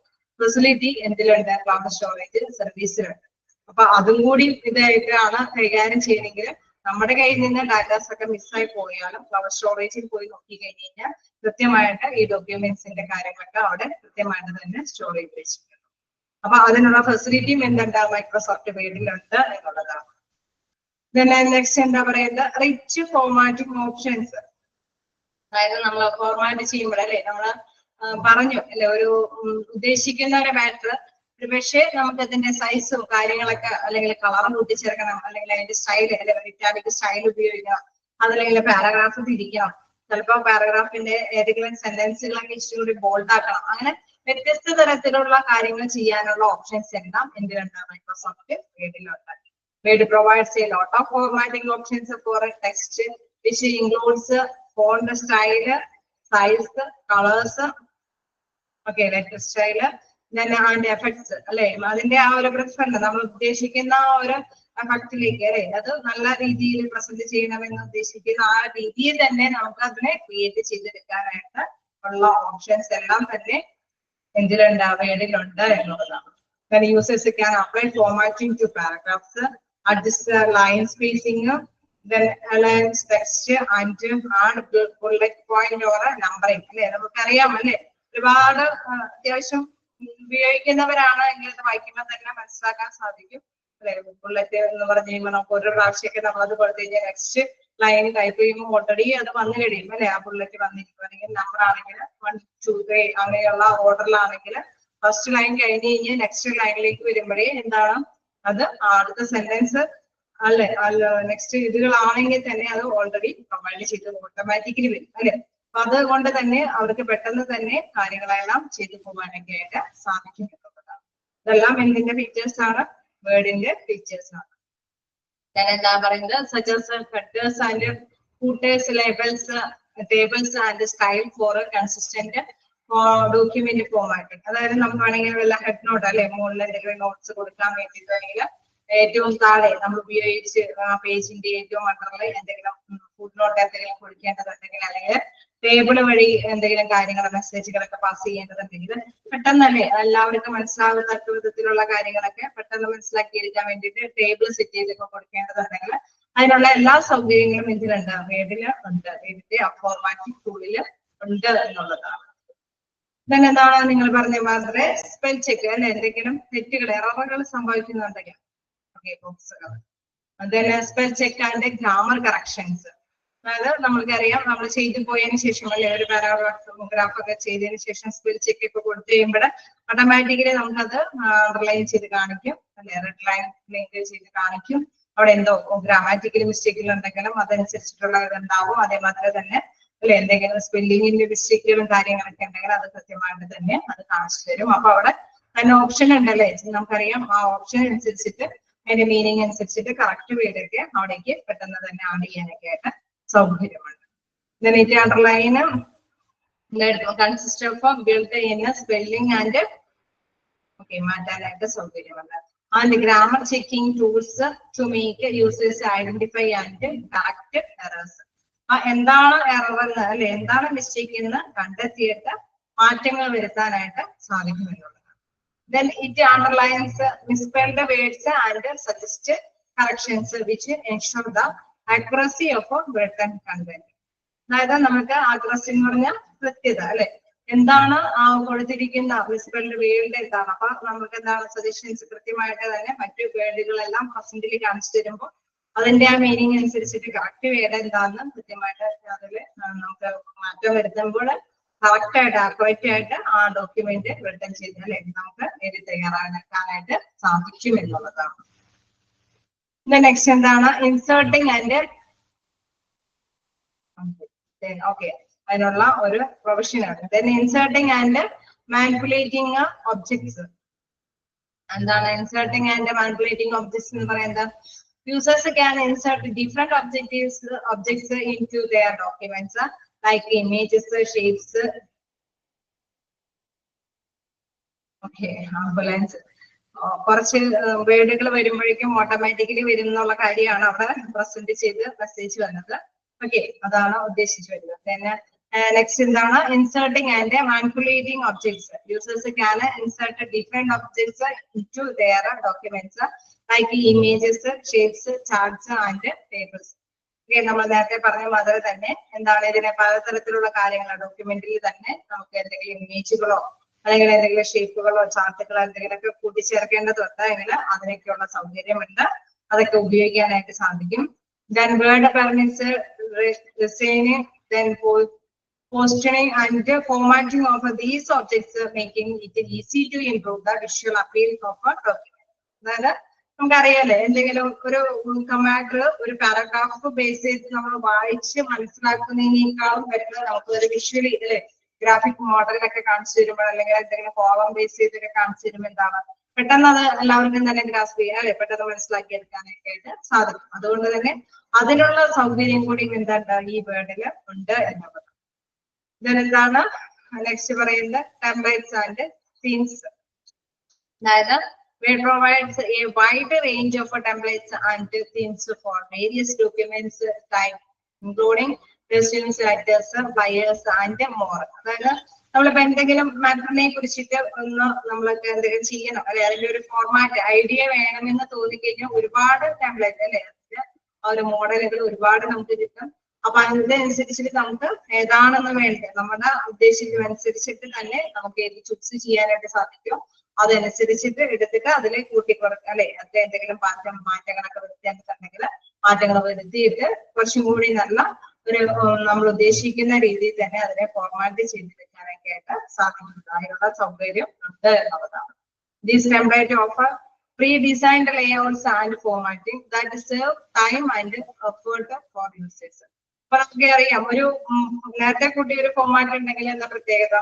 ഫെസിലിറ്റി എന്തിലുണ്ട് ക്ലൗഡ് സ്റ്റോറേജ് സർവീസിലുണ്ട്. അപ്പൊ അതും കൂടി ഇതായിട്ടാണ് കൈകാര്യം ചെയ്യണമെങ്കിൽ നമ്മുടെ കയ്യിൽ നിന്ന് ഡാറ്റാസ് ഒക്കെ മിസ്സായി പോയാലും ക്ലൗഡ് സ്റ്റോറേജിൽ പോയി നോക്കി കഴിഞ്ഞ് കഴിഞ്ഞാൽ കൃത്യമായിട്ട് ഈ ഡോക്യുമെന്റ്സിന്റെ കാര്യങ്ങളൊക്കെ അവിടെ കൃത്യമായിട്ട് തന്നെ സ്റ്റോർ ചെയ്ത് വെച്ചിട്ടുണ്ട്. അപ്പൊ അതിനുള്ള ഫെസിലിറ്റിയും എന്തുണ്ട് മൈക്രോസോഫ്റ്റ് വേർഡിലുണ്ട് എന്നുള്ളതാണ്. നെക്സ്റ്റ് എന്താ പറയുന്നത്, റിച്ച് ഫോർമാറ്റിംഗ് ഓപ്ഷൻസ്. അതായത് നമ്മൾ ഫോർമാറ്റ് ചെയ്യുമ്പോൾ അല്ലെ നമ്മൾ പറഞ്ഞു അല്ലെ, ഒരു ഉദ്ദേശിക്കുന്ന ഒരു മാറ്റർ ഒരു പക്ഷേ നമുക്ക് അതിന്റെ സൈസും കാര്യങ്ങളൊക്കെ അല്ലെങ്കിൽ കളറും കൂട്ടിച്ചേർക്കണം, അല്ലെങ്കിൽ അതിന്റെ സ്റ്റൈൽ അല്ലെങ്കിൽ ഇറ്റാലിക് സ്റ്റൈൽ ഉപയോഗിക്കണം, അതല്ലെങ്കിൽ പാരഗ്രാഫ് തിരിക്കണം, ചിലപ്പോൾ പാരഗ്രാഫിന്റെ ഏതെങ്കിലും സെന്റൻസുകളൊക്കെ ഇച്ചിരി കൂടി ബോൾഡ് ആക്കണം. അങ്ങനെ വ്യത്യസ്ത തരത്തിലുള്ള കാര്യങ്ങൾ ചെയ്യാനുള്ള ഓപ്ഷൻസ് എല്ലാം എന്തിലുണ്ട്, Microsoft വേർഡിലുണ്ട്. Word provides a lot of formatting options for a text, which includes font style, size, colors, okay, letter style, then and effects. അല്ലെ, അതിന്റെ ആ ഒരു പ്രശ്നം നമ്മൾ ഉദ്ദേശിക്കുന്ന ആ ഒരു എഫക്റ്റിലേക്ക് അല്ലെ, അത് നല്ല രീതിയിൽ പ്രസന്റ് ചെയ്യണമെന്ന് ഉദ്ദേശിക്കുന്ന ആ രീതിയിൽ തന്നെ നമുക്ക് അതിനെ ക്രിയേറ്റ് ചെയ്തെടുക്കാനായിട്ട് ഉള്ള ഓപ്ഷൻസ് എല്ലാം തന്നെ എന്തിലുണ്ട്, വേർഡിലുണ്ട് എന്നുള്ളതാണ്. Then users can apply formatting to paragraphs, adjust the line spacing, then align text and add bullet point or numbering. അല്ലെ, നമുക്കറിയാം അല്ലെ, ഒരുപാട് അത്യാവശ്യം ഉപയോഗിക്കുന്നവരാണ് എങ്കിൽ അത് വായിക്കുമ്പോൾ തന്നെ മനസ്സിലാക്കാൻ സാധിക്കും അല്ലെ. ബുള്ളറ്റ് എന്ന് പറഞ്ഞു കഴിയുമ്പോൾ നമുക്ക് ഒരു പ്രാവശ്യമൊക്കെ നമ്മൾ അത് കൊടുത്തു കഴിഞ്ഞാൽ നെക്സ്റ്റ് ലൈൻ ടൈപ്പ് ചെയ്യുമ്പോൾ ഓൾറെഡി അത് വന്നു കഴിയും അല്ലെ, ആ ബുള്ളറ്റ് വന്നിരിക്കും. അല്ലെങ്കിൽ നമ്പർ ആണെങ്കിൽ 1, 2, 3 അങ്ങനെയുള്ള ഓർഡറിലാണെങ്കിൽ ഫസ്റ്റ് ലൈൻ കഴിഞ്ഞ് കഴിഞ്ഞാൽ നെക്സ്റ്റ് ലൈനിലേക്ക് വരുമ്പോഴേ എന്താണ് അത് അടുത്ത സെന്റൻസ് അല്ലെ, നെക്സ്റ്റ് ഇതുകളാണെങ്കിൽ തന്നെ അത് ഓൾറെഡി പ്രൊവൈഡ് ചെയ്ത് ഓട്ടോമാറ്റിക്കലി വരും അല്ലെ. അപ്പൊ അതുകൊണ്ട് തന്നെ അവർക്ക് പെട്ടെന്ന് തന്നെ കാര്യങ്ങളെല്ലാം ചെയ്തു പോകാനൊക്കെ ആയിട്ട് സാധിക്കും എന്നുള്ളതാണ്. ഇതെല്ലാം എന്തിന്റെ ഫീച്ചേഴ്സ് ആണ്, വേർഡിന്റെ ഫീച്ചേഴ്സ് ആണ്. ഞാൻ എന്താ പറയുന്നത്, such as headers and footers, labels, tables and style for consistent document formatting. അതായത് നമുക്ക് വേണമെങ്കിൽ വല്ല ഹെഡ് നോട്ട് അല്ലെ, മുകളിൽ എന്തെങ്കിലും നോട്ട്സ് കൊടുക്കാൻ വേണ്ടിയിട്ടാണെങ്കിൽ ഏറ്റവും താഴെ നമ്മൾ ഉപയോഗിച്ച് പേജിന്റെ ഏറ്റവും അണ്ടറിൽ എന്തെങ്കിലും ഫുഡ് നോട്ട് എന്തെങ്കിലും കൊടുക്കേണ്ടതുണ്ടെങ്കിൽ, അല്ലെങ്കിൽ ടേബിൾ വഴി എന്തെങ്കിലും കാര്യങ്ങൾ മെസ്സേജുകളൊക്കെ പാസ് ചെയ്യേണ്ടതുണ്ടെങ്കിൽ പെട്ടെന്നല്ലേ എല്ലാവർക്കും മനസ്സിലാവുന്ന വിധത്തിലുള്ള കാര്യങ്ങളൊക്കെ പെട്ടെന്ന് മനസ്സിലാക്കിയെടുക്കാൻ വേണ്ടിയിട്ട് ടേബിൾ സെറ്റ് ചെയ്തൊക്കെ കൊടുക്കേണ്ടതുണ്ടെങ്കിൽ അതിനുള്ള എല്ലാ സൗകര്യങ്ങളും ഇതിലുണ്ട്, വേർഡില് ഉണ്ട്, വേർഡിന്റെ ഫോർമാറ്റിംഗ് ടൂളില് ഉണ്ട് എന്നുള്ളതാണ്. then എന്താണ് നിങ്ങൾ പറഞ്ഞ മാതിരി സ്പെൽ ചെക്ക് അല്ലെ, എന്തെങ്കിലും തെറ്റുകൾ എററുകൾ സംഭവിക്കുന്നുണ്ടെങ്കിൽ spell check and grammar corrections. അതായത് നമ്മൾക്കറിയാം നമ്മൾ ചെയ്തു പോയതിനു ശേഷം അല്ലെ, ഒരു പാരാഗ്രാഫ് ഒക്കെ ചെയ്തതിനു ശേഷം സ്പെൽ ചെക്ക് ഒക്കെ കൊടുത്തു കഴിയുമ്പോൾ ഓട്ടോമാറ്റിക്കലി നമുക്കത് അണ്ടർലൈൻ ചെയ്ത് കാണിക്കും അല്ലെ, റെഡ് ലൈൻ ചെയ്ത് കാണിക്കും. അവിടെ എന്തോ ഗ്രാമാറ്റിക്കൽ മിസ്റ്റേക്കുകൾ ഉണ്ടെങ്കിലും അതനുസരിച്ചിട്ടുള്ള ഇതുണ്ടാവും. അതേമാതിരി തന്നെ അല്ലെ, എന്തെങ്കിലും സ്പെല്ലിങ്ങിന്റെ മിസ്റ്റേക്കുകളും കാര്യങ്ങളൊക്കെ ഉണ്ടെങ്കിൽ അത് കൃത്യമായിട്ട് തന്നെ അത് കാണിച്ചു തരും. അപ്പൊ അവിടെ തന്നെ ഓപ്ഷൻ ഉണ്ടല്ലേ, നമുക്കറിയാം ആ ഓപ്ഷൻ അനുസരിച്ചിട്ട് അതിന്റെ മീനിങ് അനുസരിച്ചിട്ട് കറക്റ്റ് വേർഡൊക്കെ അവിടേക്ക് പെട്ടെന്ന് തന്നെ ആഡ് ചെയ്യാനൊക്കെ ആയിട്ട് സൗകര്യമുണ്ട്. Underline consist of build in spelling and മാറ്റാനായിട്ട് സൗകര്യമുണ്ട്. And grammar checking tools to make users identify and correct errors. എന്താണ് എറർ എന്ന് അല്ലെ, എന്താണ് മിസ്റ്റേക്ക് എന്ന് കണ്ടെത്തിയിട്ട് മാറ്റങ്ങൾ വരുത്താനായിട്ട് സാധിക്കുമെന്നുള്ളതാണ്. Then it underlines misspelled words and suggest corrections which ensure the accuracy of written content. അതായത് നമുക്ക് accuracy എന്ന് പറഞ്ഞാൽ കൃത്യത അല്ലെ, എന്താണ് ആ കൊടുത്തിരിക്കുന്ന മിസ്സ്പെൽഡ് വേർഡ് എന്താണ്, അപ്പൊ നമുക്ക് എന്താണ് സജഷൻസ് കൃത്യമായിട്ട് തന്നെ മറ്റു വേർഡുകളെല്ലാം പ്രസന്റിൽ കാണിച്ചു തരുമ്പോൾ അതിന്റെ ആ മീനിങ് അനുസരിച്ചിട്ട് കറക്റ്റ് വേർഡ് എന്താണെന്ന് കൃത്യമായിട്ട് അതിൽ നമുക്ക് മാറ്റം വരുത്തുമ്പോൾ കറക്റ്റ് ആയിട്ട് അക്യുറേറ്റ് ആയിട്ട് ആ ഡോക്യുമെന്റ് റിട്ടേൺ ചെയ്ത് അല്ലെ നമുക്ക് എഴുതി തയ്യാറാക്കാനായിട്ട് സാധിക്കും എന്നുള്ളതാണ്. നെക്സ്റ്റ് എന്താണ്, ഇൻസേർട്ടിങ് ആൻഡ് അതിനുള്ള ഒരു പ്രൊഫഷനാണ്. Then inserting and manipulating objects. എന്താണ് ഇൻസേർട്ടിംഗ് ആൻഡ് മാനിപ്പുലേറ്റിംഗ് ഒബ്ജക്ട്സ് എന്ന് പറയുന്നത്? Users can insert different objects into their documents like images, shapes, ambulance. കുറച്ച് വേർഡുകൾ വരുമ്പോഴേക്കും ഓട്ടോമാറ്റിക്കലി വരുന്നുള്ള കാര്യമാണ് അവിടെ പ്രസന്റ് ചെയ്ത് മെസ്സേജ് വന്നത്. അതാണ് ഉദ്ദേശിച്ചു വരുന്നത്. പിന്നെ നെക്സ്റ്റ് എന്താണ്, inserting and manipulating objects. Users can insert different objects into their documents like images, shapes, charts and tables. നമ്മൾ നേരത്തെ പറഞ്ഞ മാതിരി തന്നെ എന്താണ് ഇതിനെ പലതരത്തിലുള്ള കാര്യങ്ങൾ ഡോക്യുമെന്റിൽ തന്നെ നമുക്ക് എന്തെങ്കിലും ഇമേജുകളോ അല്ലെങ്കിൽ എന്തെങ്കിലും ഷേപ്പുകളോ ചാർട്ടുകളോ എന്തെങ്കിലുമൊക്കെ കൂട്ടിച്ചേർക്കേണ്ടതുണ്ട് എങ്കിൽ അതിനൊക്കെയുള്ള സൗകര്യമുണ്ട്. അതൊക്കെ ഉപയോഗിക്കാനായിട്ട് സാധിക്കും. Then word permits resigning, then positioning and formatting of these objects, making it easy to improve the visual appeal of a document. അതായത് നമുക്കറിയാലേ എന്തെങ്കിലും ഒരു കമാൻഡ് ഒരു പാരഗ്രാഫ് ബേസ് ചെയ്ത് നമ്മൾ വായിച്ച് മനസ്സിലാക്കുന്നതിനേക്കാളും വരുന്നത് നമുക്ക് ഒരു വിഷ്വലി അല്ലെ ഗ്രാഫിക് മോഡലൊക്കെ കാണിച്ചു തരുമ്പോൾ അല്ലെങ്കിൽ എന്തെങ്കിലും കോളം ബേസ് ചെയ്തൊക്കെ കാണിച്ചു തരുമ്പോൾ എന്താണ് പെട്ടെന്ന് അത് എല്ലാവർക്കും തന്നെ ഗ്രാസ്പ് ചെയ്യാൻ അല്ലെ പെട്ടെന്ന് മനസ്സിലാക്കി എടുക്കാനൊക്കെ ആയിട്ട് സാധിക്കും. അതുകൊണ്ട് തന്നെ അതിനുള്ള സൗകര്യം കൂടി എന്താണ് ഈ വേർഡിൽ ഉണ്ട് എന്നുള്ളത്. ഇതെന്താണ് നെക്സ്റ്റ് പറയുന്നത് ടെംപ്ലേറ്റ്സ് ആൻഡ് തീംസ്. അതായത് we provides a wide range of templates and themes for various documents type including resumes, letters, flyers and more. അതായത് നമ്മളിപ്പോ എന്തെങ്കിലും മാറ്ററിനെ കുറിച്ചിട്ട് ഒന്ന് നമ്മളൊക്കെ എന്തെങ്കിലും ചെയ്യണം അല്ലെ അതിന്റെ ഒരു ഫോർമാറ്റ് ഐഡിയ വേണമെന്ന് തോന്നിക്കഴിഞ്ഞാൽ ഒരുപാട് ടെംപ്ലേറ്റ് അല്ലെ ആ ഒരു മോഡലുകൾ ഒരുപാട് നമുക്ക് കിട്ടും. അപ്പൊ അതിനനുസരിച്ചിട്ട് നമുക്ക് ഏതാണെന്ന് വേണ്ടത് നമ്മുടെ ഉദ്ദേശിക്കുന്നതനുസരിച്ചിട്ട് തന്നെ നമുക്ക് ഏത് ചൂസ് ചെയ്യാനായിട്ട് സാധിക്കും. അതനുസരിച്ചിട്ട് എടുത്തിട്ട് അതിൽ കൂട്ടിക്കുറക്കുക അല്ലെ അതിൽ എന്തെങ്കിലും മാറ്റങ്ങളൊക്കെ വരുത്തിയാണെന്നുണ്ടെങ്കിൽ മാറ്റങ്ങൾ വരുത്തിയിട്ട് കുറച്ചും കൂടി നല്ല ഒരു നമ്മൾ ഉദ്ദേശിക്കുന്ന രീതിയിൽ തന്നെ അതിനെ ഫോർമാറ്റ് ചെയ്തെടുക്കാനൊക്കെ ആയിട്ട് സാധിക്കുന്നത് അതിനുള്ള സൗകര്യം ഉണ്ട് എന്നുള്ളതാണ്. These templates offer pre-designed layouts and formatting that save time and effort for users. അപ്പൊ നമുക്ക് അറിയാം ഒരു നേരത്തെ കൂട്ടി ഒരു ഫോർമാറ്റ് ഉണ്ടെങ്കിൽ എന്താ പ്രത്യേകത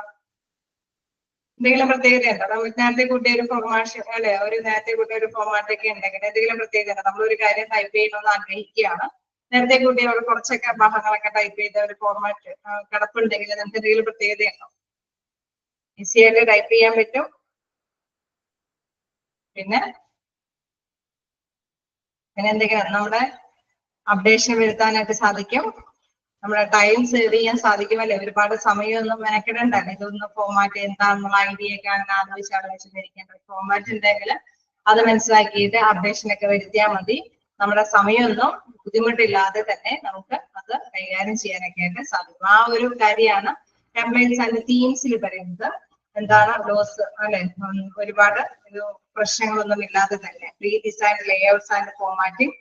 എന്തെങ്കിലും പ്രത്യേകത ഉണ്ടോ? നമുക്ക് നേരത്തെ കൂട്ടിയ ഒരു ഫോർമാറ്റ് അല്ലെ ഒരു നേരത്തെ കൂട്ടിയ ഒരു ഫോർമാറ്റ് ഒക്കെ ഉണ്ടെങ്കിൽ എന്തെങ്കിലും പ്രത്യേകത ഉണ്ടോ? നമ്മളൊരു കാര്യം ടൈപ്പ് ചെയ്യണമെന്ന് ആഗ്രഹിക്കുകയാണ് നേരത്തെ കൂട്ടി അവർ കുറച്ചൊക്കെ ഭാഗങ്ങളൊക്കെ ടൈപ്പ് ചെയ്ത ഒരു ഫോർമാറ്റ് കിടപ്പുണ്ടെങ്കിൽ നമുക്ക് എന്തെങ്കിലും പ്രത്യേകതയുണ്ടോ? ഈസി ആയിട്ട് ടൈപ്പ് ചെയ്യാൻ പറ്റും. പിന്നെ എന്തെങ്കിലും നമ്മുടെ അപ്ഡേഷൻ വരുത്താനായിട്ട് സാധിക്കും. നമ്മുടെ ടൈം സേവ് ചെയ്യാൻ സാധിക്കും അല്ലെ ഒരുപാട് സമയമൊന്നും മെനക്കെടണ്ടല്ലോ ഇതൊന്ന് ഫോർമാറ്റ് എന്താണെന്നുള്ള ഐഡിയ ഒക്കെ അങ്ങനെ ആലോചിച്ചിരിക്കേണ്ട ഫോർമാറ്റ് ഉണ്ടെങ്കിൽ അത് മനസ്സിലാക്കിയിട്ട് അപ്ഡേഷൻ ഒക്കെ വരുത്തിയാൽ മതി. നമ്മുടെ സമയമൊന്നും ബുദ്ധിമുട്ടില്ലാതെ തന്നെ നമുക്ക് അത് കൈകാര്യം ചെയ്യാനൊക്കെ ആയിട്ട് സാധിക്കും. ആ ഒരു കാര്യമാണ് ടെംപ്ലേറ്റ്സ് ആൻഡ് തീംസിൽ പറയുന്നത്. എന്താണ് ലോസ് അല്ലെ ഒരുപാട് പ്രശ്നങ്ങളൊന്നും ഇല്ലാതെ തന്നെ pre designed layouts and formatting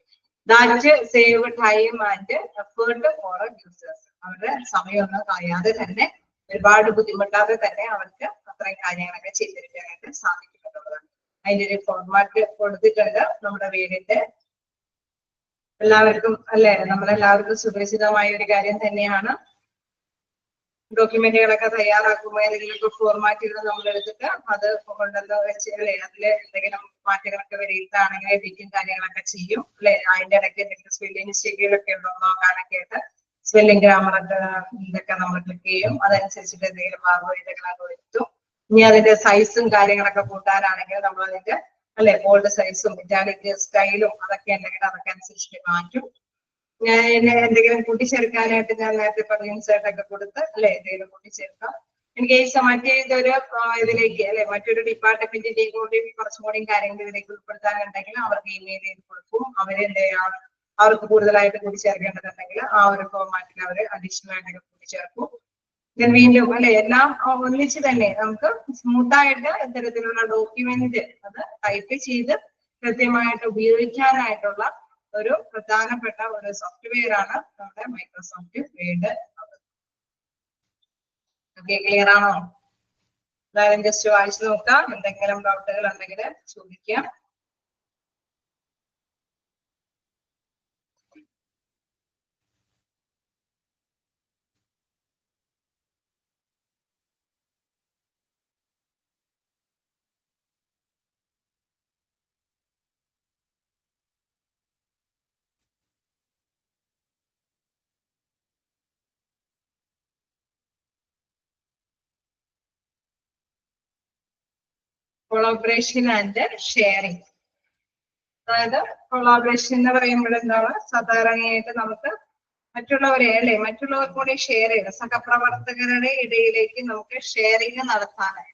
that save time and effort four users. അവരുടെ സമയമൊന്നും കളയാതെ തന്നെ ഒരുപാട് ബുദ്ധിമുട്ടാതെ തന്നെ അവർക്ക് അത്രയും കാര്യങ്ങളൊക്കെ ചെയ്തെടുക്കാനായിട്ട് സാധിക്കുന്നുള്ളതാണ്. അതിന്റെ ഒരു ഫോർമാറ്റ് കൊടുത്തിട്ടുണ്ട് നമ്മുടെ വീടിന്റെ എല്ലാവർക്കും അല്ലെ നമ്മളെല്ലാവർക്കും സുപരിചിതമായ ഒരു കാര്യം തന്നെയാണ്. ഡോക്യുമെന്റുകളൊക്കെ തയ്യാറാക്കുമ്പോൾ ഏതെങ്കിലും ഫോർമാറ്റുകൾ നമ്മൾ എടുത്തിട്ട് അത് കൊണ്ടുവന്ന് വെച്ച് അല്ലെ അതില് എന്തെങ്കിലും മാറ്റങ്ങളൊക്കെ വരുത്താണെങ്കിൽ എഡിറ്റിംഗ് കാര്യങ്ങളൊക്കെ ചെയ്യും അല്ലെ അതിന്റെ ഇടയ്ക്ക് എന്തെങ്കിലും സ്പെല്ലിംഗ് മിസ്റ്റേക്കുകളൊക്കെ ഉണ്ടോ നോക്കാനൊക്കെ ആയിട്ട് സ്പെല്ലിംഗ് ഗ്രാമറൊക്കെ ഇതൊക്കെ നമ്മൾ ക്ലിക്ക് ചെയ്യും. അതനുസരിച്ചിട്ട് എന്തെങ്കിലും ഭാഗവൈദ്യങ്ങളൊക്കെ വരുത്തും. ഇനി അതിന്റെ സൈസും കാര്യങ്ങളൊക്കെ കൂട്ടാനാണെങ്കിൽ നമ്മൾ അതിന്റെ അല്ലെ ബോൾഡ് സൈസും ഇറ്റാലിക് സ്റ്റൈലും അതൊക്കെ ഉണ്ടെങ്കിൽ അതൊക്കെ അനുസരിച്ചിട്ട് മാറ്റും. ഞാൻ എന്തെങ്കിലും കൂട്ടിച്ചേർക്കാനായിട്ട് ഞാൻ നേരത്തെ പറഞ്ഞ ഇൻസേർട്ടൊക്കെ കൊടുത്ത് അല്ലെ എന്തെങ്കിലും കൂട്ടിച്ചേർക്കാം. ഇൻ കേസ് മറ്റേ ഇതൊരു ഇതിലേക്ക് അല്ലെ മറ്റൊരു ഡിപ്പാർട്ട്മെന്റിന്റെ കൂടി കുറച്ചും കൂടി കാര്യങ്ങൾ ഇതിലേക്ക് ഉൾപ്പെടുത്താനുണ്ടെങ്കിൽ അവർക്ക് ഇമെയിൽ ചെയ്ത് കൊടുക്കും. അവർക്ക് കൂടുതലായിട്ട് കൂട്ടിച്ചേർക്കേണ്ടതുണ്ടെങ്കിൽ ആ ഒരു ഫോർമാറ്റിൽ അവർ അഡീഷണൽ ആയിട്ടൊക്കെ കൂട്ടിച്ചേർക്കും. വീണ്ടും അല്ലെ എല്ലാം ഒന്നിച്ച് തന്നെ നമുക്ക് സ്മൂത്തായിട്ട് ഇത്തരത്തിലുള്ള ഡോക്യുമെന്റ് അത് ടൈപ്പ് ചെയ്ത് കൃത്യമായിട്ട് ഉപയോഗിക്കാനായിട്ടുള്ള ഒരു പ്രധാനപ്പെട്ട ഒരു സോഫ്റ്റ്വെയർ ആണ് നമ്മുടെ മൈക്രോസോഫ്റ്റ് വേർഡ്. ഓക്കെ, ക്ലിയർ ആണോ? എന്തായാലും ജസ്റ്റ് വായിച്ചു നോക്കാം. എന്തെങ്കിലും ഡൗട്ടുകൾ ഉണ്ടെങ്കിൽ ചോദിക്കാം. Collaboration and sharing. അതായത് കൊളാബറേഷൻ എന്ന് പറയുമ്പോൾ എന്താണ് സാധാരണയായിട്ട് നമുക്ക് മറ്റുള്ളവരെ അല്ലെ മറ്റുള്ളവർ കൂടി ഷെയർ ചെയ്ത് സഹപ്രവർത്തകരുടെ ഇടയിലേക്ക് നമുക്ക് ഷെയറിംഗ് നടത്താനായി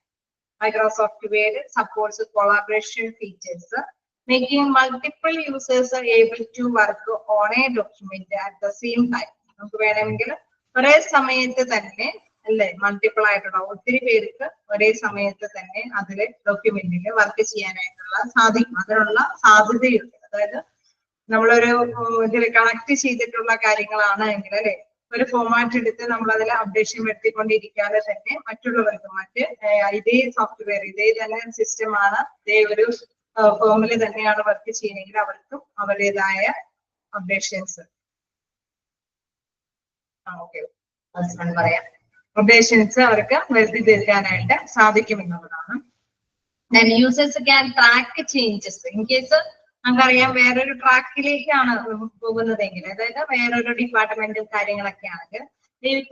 Microsoft Word supports collaboration features making multiple users able to work on a document at the same time. നമുക്ക് വേണമെങ്കിൽ ഒരേ സമയത്ത് തന്നെ അല്ലെ മൾട്ടിപ്പിൾ ആയിട്ടുള്ള ഒത്തിരി പേർക്ക് ഒരേ സമയത്ത് തന്നെ അതില് ഡോക്യുമെന്റിൽ വർക്ക് ചെയ്യാനായിട്ടുള്ള സാധിക്കും. അതിനുള്ള സാധ്യതയുണ്ട്. അതായത് നമ്മളൊരു ഇതിൽ കണക്ട് ചെയ്തിട്ടുള്ള കാര്യങ്ങളാണ് എങ്കിൽ അല്ലെ ഒരു ഫോമാറ്റ് എടുത്ത് നമ്മൾ അതിൽ അപ്ഡേഷൻ വരുത്തിക്കൊണ്ടിരിക്കാതെ തന്നെ മറ്റുള്ളവർക്ക് ഇതേ സോഫ്റ്റ്വെയർ ഇതേ തന്നെ സിസ്റ്റം ആണ് ഇതേ ഒരു ഫോമിൽ തന്നെയാണ് വർക്ക് ചെയ്യുന്നതെങ്കിൽ അവർക്കും അവരുടേതായ അപ്ഡേഷൻസ് പറയാം അപ്ഡേഷൻസ് അവർക്ക് വരുത്തി തീർക്കാനായിട്ട് സാധിക്കുമെന്നുള്ളതാണ്. Then users can track changes in case നമുക്കറിയാം വേറൊരു ട്രാക്കിലേക്കാണ് പോകുന്നതെങ്കിൽ അതായത് വേറൊരു ഡിപ്പാർട്ട്മെന്റും കാര്യങ്ങളൊക്കെ ആണെങ്കിൽ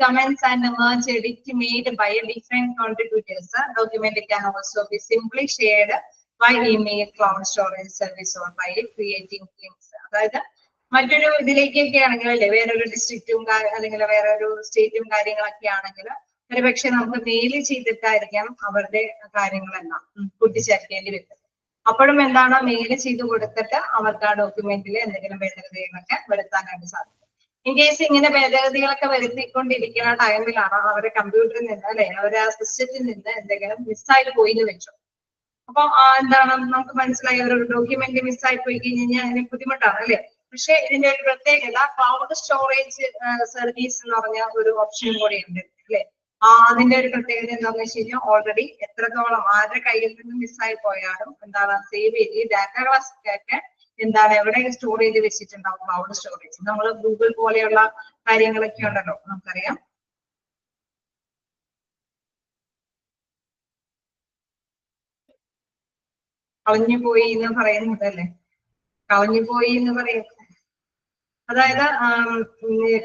comments and merge edit made by different contributors document can also be simply shared by email, cloud storage service or by creating links. അതായത് മറ്റൊരു ഇതിലേക്കൊക്കെ ആണെങ്കിൽ അല്ലെ വേറൊരു ഡിസ്ട്രിക്റ്റും അല്ലെങ്കിൽ വേറൊരു സ്റ്റേറ്റും കാര്യങ്ങളൊക്കെ ആണെങ്കിൽ ഒരുപക്ഷെ നമുക്ക് മെയിൽ ചെയ്തിട്ടായിരിക്കാം അവരുടെ കാര്യങ്ങളെല്ലാം കൂട്ടിച്ചേർക്കേണ്ടി വരുന്നത്. അപ്പോഴും എന്താണ് മെയിൽ ചെയ്ത് കൊടുത്തിട്ട് അവർക്ക് ആ ഡോക്യുമെന്റിൽ എന്തെങ്കിലും ഭേദഗതികളൊക്കെ വരുത്താനായിട്ട് സാധിക്കും. ഇൻ കേസ് ഇങ്ങനെ ഭേദഗതികളൊക്കെ വരുത്തിക്കൊണ്ടിരിക്കുന്ന ടൈമിലാണ് അവരുടെ കമ്പ്യൂട്ടറിൽ നിന്ന് അല്ലെ അവരുടെ ആ സിസ്റ്റത്തിൽ നിന്ന് എന്തെങ്കിലും മിസ്സായി പോയി എന്ന് വെച്ചു. അപ്പൊ എന്താണ് നമുക്ക് മനസ്സിലായി ഒരു ഡോക്യുമെന്റ് മിസ്സായി പോയി കഴിഞ്ഞാൽ അതിന് ബുദ്ധിമുട്ടാണ് അല്ലെ. പക്ഷെ ഇതിന്റെ ഒരു പ്രത്യേകത ക്ലൗഡ് സ്റ്റോറേജ് സർവീസ് എന്ന് പറഞ്ഞ ഒരു ഓപ്ഷൻ കൂടെ ഉണ്ട് അല്ലെ. അതിന്റെ ഒരു പ്രത്യേകത എന്താണെന്ന് വെച്ച് കഴിഞ്ഞാൽ ഓൾറെഡി എത്രത്തോളം ആരുടെ കയ്യിൽ നിന്ന് മിസ്സായി പോയാലും എന്താണ് സേവ് ചെയ്ത് ഈ ഡാറ്റാകളൊക്കെ എന്താണ് എവിടെ സ്റ്റോർ ചെയ്ത് വെച്ചിട്ടുണ്ടാവും ക്ലൗഡ് സ്റ്റോറേജ്. നമ്മൾ ഗൂഗിൾ പോലെയുള്ള കാര്യങ്ങളൊക്കെ ഉണ്ടല്ലോ നമുക്കറിയാം. കളഞ്ഞുപോയി എന്ന് പറയുന്നതല്ലേ കളഞ്ഞുപോയി എന്ന് പറയുന്നത് അതായത്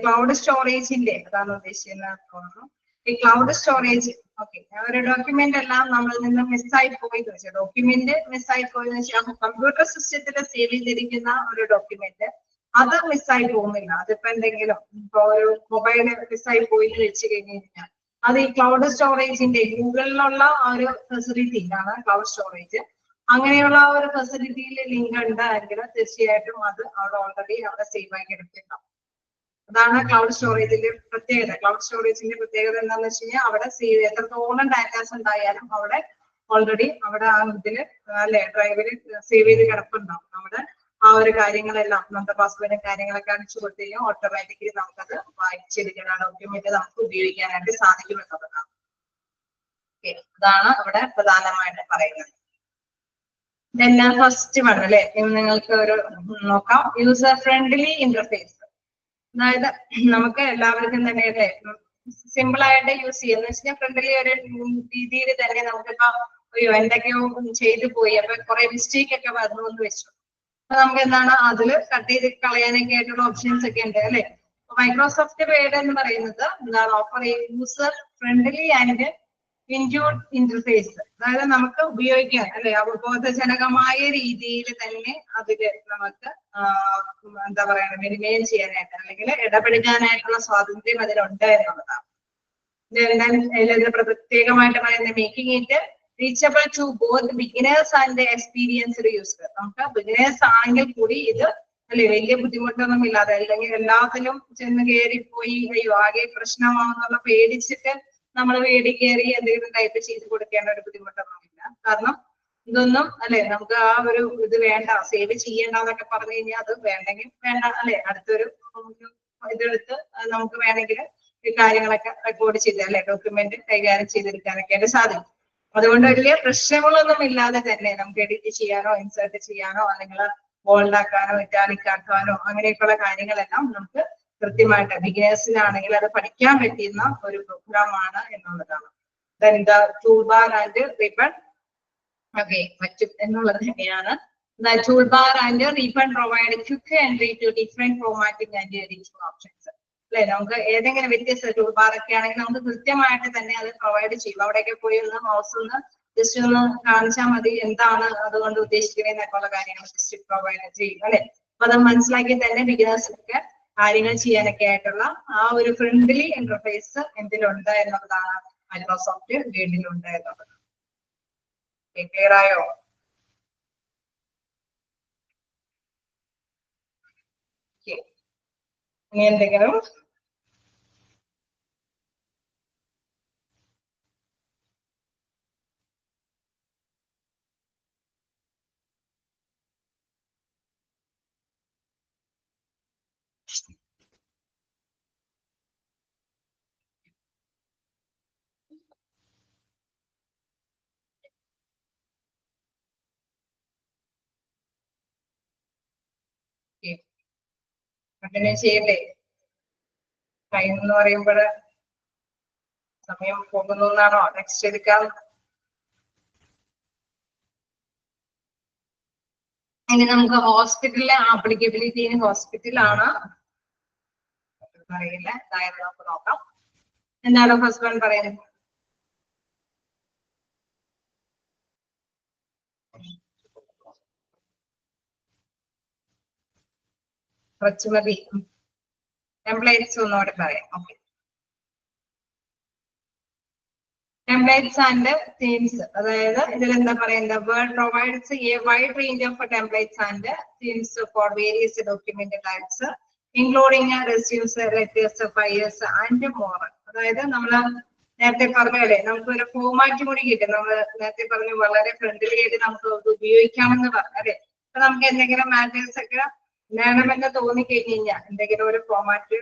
ക്ലൗഡ് സ്റ്റോറേജിന്റെ അതാണ് ഉദ്ദേശിക്കുന്നത്. ഈ ക്ലൗഡ് സ്റ്റോറേജ് ഓക്കെ ഒരു ഡോക്യുമെന്റ് എല്ലാം നമ്മളിൽ നിന്ന് മിസ്സായി പോയി എന്ന് വെച്ചാൽ ഡോക്യുമെന്റ് മിസ്സായി പോയി എന്ന് വെച്ചാൽ കമ്പ്യൂട്ടർ സിസ്റ്റത്തിൽ സേവ് ചെയ്തിരിക്കുന്ന ഒരു ഡോക്യുമെന്റ് അത് മിസ്സായി പോകുന്നില്ല. അതിപ്പോ എന്തെങ്കിലും ഇപ്പൊ ഒരു മൊബൈല് മിസ്സായി പോയി എന്ന് വെച്ച് കഴിഞ്ഞ് കഴിഞ്ഞാൽ അത് ഈ ക്ലൗഡ് സ്റ്റോറേജിന്റെ ഗൂഗിളിലുള്ള ഒരു ഫെസിലിറ്റി ആണ് ക്ലൗഡ് സ്റ്റോറേജ്. അങ്ങനെയുള്ള ഒരു ഫെസിലിറ്റിയിൽ ലിങ്ക് ഉണ്ട് എങ്കിൽ തീർച്ചയായിട്ടും അത് അവിടെ ഓൾറെഡി അവിടെ സേവ് ആക്കി എടുത്തിട്ടുണ്ടാവും. അതാണ് ക്ലൗഡ് സ്റ്റോറേജിന്റെ പ്രത്യേകത. ക്ലൗഡ് സ്റ്റോറേജിന്റെ പ്രത്യേകത എന്താണെന്ന് വെച്ച് കഴിഞ്ഞാൽ അവിടെ സേവ് എത്രത്തോളം ഡാറ്റാസ് ഉണ്ടായാലും അവിടെ ഓൾറെഡി അവിടെ ആ ഇതില് അല്ലെ ഡ്രൈവില് സേവ് ചെയ്ത് കിടപ്പുണ്ടാവും. നമ്മുടെ ആ ഒരു കാര്യങ്ങളെല്ലാം നമ്മുടെ പാസ്വേഡും കാര്യങ്ങളൊക്കെ അടിച്ചു കൊടുത്തു കഴിഞ്ഞാൽ ഓട്ടോമാറ്റിക്കലി നമുക്കത് വായിച്ചെടുക്കാൻ ആ ഡോക്യുമെന്റ് നമുക്ക് ഉപയോഗിക്കാനായിട്ട് സാധിക്കും എന്നുള്ളതാണ്. അതാണ് ഇവിടെ പ്രധാനമായിട്ട് പറയുന്നത്. ഫസ്റ്റ് വൺ അല്ലെ നിങ്ങൾക്ക് ഒരു നോക്കാം യൂസർ ഫ്രണ്ട്ലി ഇന്റർഫേസ്. അതായത് നമുക്ക് എല്ലാവർക്കും തന്നെ അല്ലെ സിമ്പിൾ ആയിട്ട് യൂസ് ചെയ്യുന്ന വെച്ചാൽ ഫ്രണ്ട്ലി ഒരു രീതിയിൽ തന്നെ നമുക്കിപ്പോ അയ്യോ എന്തൊക്കെയോ ചെയ്തു പോയി അപ്പൊ കുറെ മിസ്റ്റേക്ക് ഒക്കെ വന്നു എന്ന് വെച്ചു. അപ്പൊ നമുക്ക് എന്താണ് അതിൽ കട്ട് ചെയ്ത് കളയാനൊക്കെ ആയിട്ടുള്ള ഓപ്ഷൻസ് ഒക്കെ ഉണ്ട് അല്ലെ. മൈക്രോസോഫ്റ്റ് വേർഡ് എന്ന് പറയുന്നത് എന്താണ് offer user friendly and intuitive interface. അതായത് നമുക്ക് ഉപയോഗിക്കാൻ അല്ലെ അവബോധജനകമായ രീതിയിൽ തന്നെ അതില് നമുക്ക് എന്താ പറയുക മിനിമൈൻ ചെയ്യാനായിട്ട് അല്ലെങ്കിൽ ഇടപെടുത്താനായിട്ടുള്ള സ്വാതന്ത്ര്യം അതിലുണ്ട് എന്നുള്ളതാണ്. പ്രത്യേകമായിട്ട് പറയുന്നത് making it reachable to both beginners and experienced user. നമുക്ക് ബിഗിനേഴ്സ് ആണെങ്കിൽ കൂടി ഇത് അല്ലെ വലിയ ബുദ്ധിമുട്ടൊന്നും ഇല്ലാതെ അല്ലെങ്കിൽ എല്ലാത്തിലും ചെന്ന് കയറിപ്പോയി അയ്യോ ആകെ പ്രശ്നമാണെന്നുള്ള പേടിച്ചിട്ട് നമ്മൾ വേടി കയറി എന്തെങ്കിലും ടൈപ്പ് ചെയ്ത് കൊടുക്കേണ്ട ഒരു ബുദ്ധിമുട്ടൊന്നുമില്ല. കാരണം ഇതൊന്നും അല്ലെ നമുക്ക് ആ ഒരു ഇത് വേണ്ട സേവ് ചെയ്യേണ്ടെന്നൊക്കെ പറഞ്ഞു കഴിഞ്ഞാൽ അത് വേണ്ടെങ്കിൽ വേണ്ട അല്ലെ അടുത്തൊരു ഇതെടുത്ത് നമുക്ക് വേണമെങ്കിൽ ഈ കാര്യങ്ങളൊക്കെ റെക്കോർഡ് ചെയ്ത് അല്ലെ ഡോക്യുമെന്റ് കൈകാര്യം ചെയ്തെടുക്കാനൊക്കെ ആയിട്ട് സാധിക്കും. അതുകൊണ്ട് വലിയ പ്രശ്നങ്ങളൊന്നും ഇല്ലാതെ തന്നെ നമുക്ക് എഡിറ്റ് ചെയ്യാനോ ഇൻസേർട്ട് ചെയ്യാനോ അല്ലെങ്കിൽ ബോൾഡ് ആക്കാനോ ഇറ്റാലിക് ആക്കാനോ അങ്ങനെയൊക്കെയുള്ള കാര്യങ്ങളെല്ലാം നമുക്ക് കൃത്യമായിട്ട് ബിഗിനേഴ്സിനാണെങ്കിൽ അത് പഠിക്കാൻ പറ്റുന്ന ഒരു പ്രോഗ്രാം ആണ് എന്നുള്ളതാണ്. Tool bar and ribbon okay മറ്റും എന്നുള്ളത് തന്നെയാണ്. Tool bar and ribbon provide quick entry to different formatting and editing options അല്ലെ. നമുക്ക് ഏതെങ്കിലും വ്യത്യസ്ത ടൂൾ ബാർ ഒക്കെ ആണെങ്കിൽ നമുക്ക് കൃത്യമായിട്ട് തന്നെ അത് പ്രൊവൈഡ് ചെയ്യും. അവിടെയൊക്കെ പോയി ഒന്ന് മൗസ് ഒന്ന് ജസ്റ്റ് ഒന്ന് കാണിച്ചാൽ മതി എന്താണ് അതുകൊണ്ട് ഉദ്ദേശിക്കുന്നത് എന്നൊക്കെയുള്ള കാര്യങ്ങൾ ജസ്റ്റ് പ്രൊവൈഡ് ചെയ്യും അല്ലെ. അപ്പൊ അത് മനസ്സിലാക്കി തന്നെ ബിഗിനേഴ്സിനൊക്കെ കാര്യങ്ങൾ ചെയ്യാനൊക്കെ ആയിട്ടുള്ള ആ ഒരു ഫ്രണ്ട്ലി ഇന്റർഫേസ് എന്തിലുണ്ട് എന്നുള്ളതാണ് മൈക്രോസോഫ്റ്റ് വേർഡിലുണ്ട് എന്നുള്ളത്. ക്ലിയർ ആയോ? ഇനി എന്തെങ്കിലും കണ്ടിന്യൂ ചെയ്യട്ടെ? ടൈം എന്ന് പറയുമ്പോൾ സമയം പോകുന്നു എന്നാണോ? നെക്സ്റ്റ് എടുക്കാം. ഇനി നമുക്ക് ഹോസ്പിറ്റലിലെ ആപ്ലിക്കബിലിറ്റി ഹോസ്പിറ്റലാണ് അറിയില്ല. എന്തായാലും നമുക്ക് നോക്കാം. എന്താണ് ഫസ്റ്റ് വൺ പറയുന്നത്? കുറച്ചുമതി ടെംപ്ലേറ്റ്സ് ഒന്നുകൂടെ പറയാം. Okay, templates and themes. അതായത് ഇതിൽ എന്താ പറയുന്നത്? Word provides A wide range of templates and themes for various document types including resumes, letters, files and more. അതായത് നമ്മള് നേരത്തെ പറഞ്ഞല്ലേ, നമുക്ക് ഒരു ഫോമാറ്റ് കൂടി കിട്ടും. നമ്മൾ നേരത്തെ പറഞ്ഞു വളരെ ഫ്രണ്ട്ലി ആയിട്ട് നമുക്ക് ഉപയോഗിക്കാമെന്ന് പറഞ്ഞു അല്ലെ. അപ്പൊ നമുക്ക് എന്തെങ്കിലും മാറ്റേഴ്സ് ഒക്കെ വേണമെന്ന് തോന്നിക്കഴിഞ്ഞ് കഴിഞ്ഞാൽ എന്തെങ്കിലും ഒരു ഫോമാറ്റ്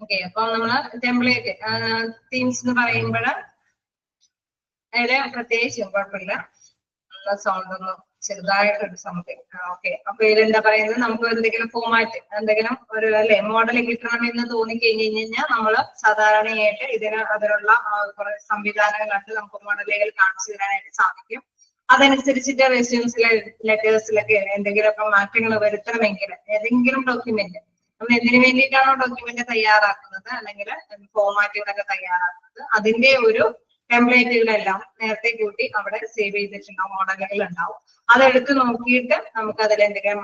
ഓക്കെ. അപ്പൊ നമ്മള് ടെംപ്ലേറ്റ് തീംസ് എന്ന് പറയുമ്പോൾ അതില് പ്രത്യേകിച്ചും കുഴപ്പമില്ല. സൗണ്ട് ഒന്ന് ചെറുതായിട്ടൊരു സംതിങ്. ഓക്കെ, അപ്പൊ ഇതിലെന്താ പറയുന്നത്? നമുക്ക് എന്തെങ്കിലും ഫോമാറ്റ്, എന്തെങ്കിലും ഒരു അല്ലെ മോഡൽ കിട്ടണമെന്ന് തോന്നിക്കഴിഞ്ഞ് കഴിഞ്ഞാൽ നമ്മള് സാധാരണയായിട്ട് അതിനുള്ള കുറെ സംവിധാനങ്ങളുണ്ട്. നമുക്ക് മോഡലുകൾ കാണിച്ചു തരാനായിട്ട് സാധിക്കും. അതനുസരിച്ചിട്ട് റെസ്യൂംസിലെ ലെറ്റേഴ്സിലൊക്കെ എന്തെങ്കിലുമൊക്കെ മാറ്റങ്ങൾ വരുത്തണമെങ്കിൽ ഏതെങ്കിലും ഡോക്യുമെന്റ് നമ്മൾ എന്തിനു വേണ്ടിയിട്ടാണോ ഡോക്യുമെന്റ് തയ്യാറാക്കുന്നത് അല്ലെങ്കിൽ ഫോമാറ്റുകളൊക്കെ തയ്യാറാക്കുന്നത്, അതിന്റെ ഒരു ടെംപ്ലേറ്റുകളെല്ലാം നേരത്തെ കൂട്ടി അവിടെ സേവ് ചെയ്തിട്ടുണ്ടാവും, മോഡലുകൾ ഉണ്ടാവും. അതെടുത്ത് നോക്കിയിട്ട് നമുക്ക് അതിൽ എന്തെങ്കിലും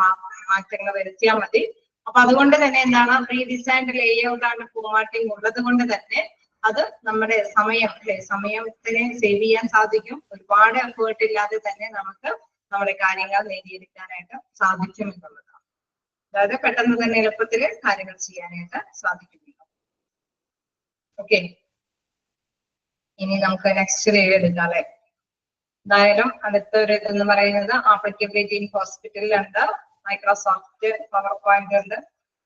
മാറ്റങ്ങൾ വരുത്തിയാൽ മതി. അപ്പൊ അതുകൊണ്ട് തന്നെ എന്താണ്, റീഡിസൈൻഡ് ലേഔട്ട് ആണ് ഫോമാറ്റിംഗ് ഉള്ളത് കൊണ്ട് തന്നെ അത് നമ്മുടെ സമയത്തിനെ സേവ് ചെയ്യാൻ സാധിക്കും. ഒരുപാട് എഫേർട്ട് ഇല്ലാതെ തന്നെ നമുക്ക് നമ്മുടെ കാര്യങ്ങൾ നേടിയെടുക്കാനായിട്ട് സാധിക്കും എന്നുള്ളതാണ്. അതായത് പെട്ടെന്ന് തന്നെ എളുപ്പത്തിൽ കാര്യങ്ങൾ ചെയ്യാനായിട്ട് സാധിക്കും. ഓക്കെ, ഇനി നമുക്ക് നെക്സ്റ്റ് എടുക്കാം അല്ലെ. എന്തായാലും അടുത്തൊരു എന്ന് പറയുന്നത് ആപ്ലിക്കബിലിറ്റി ഇൻ ഹോസ്പിറ്റലിലുണ്ട്, മൈക്രോസോഫ്റ്റ് പവർ പോയിന്റ് ഉണ്ട്.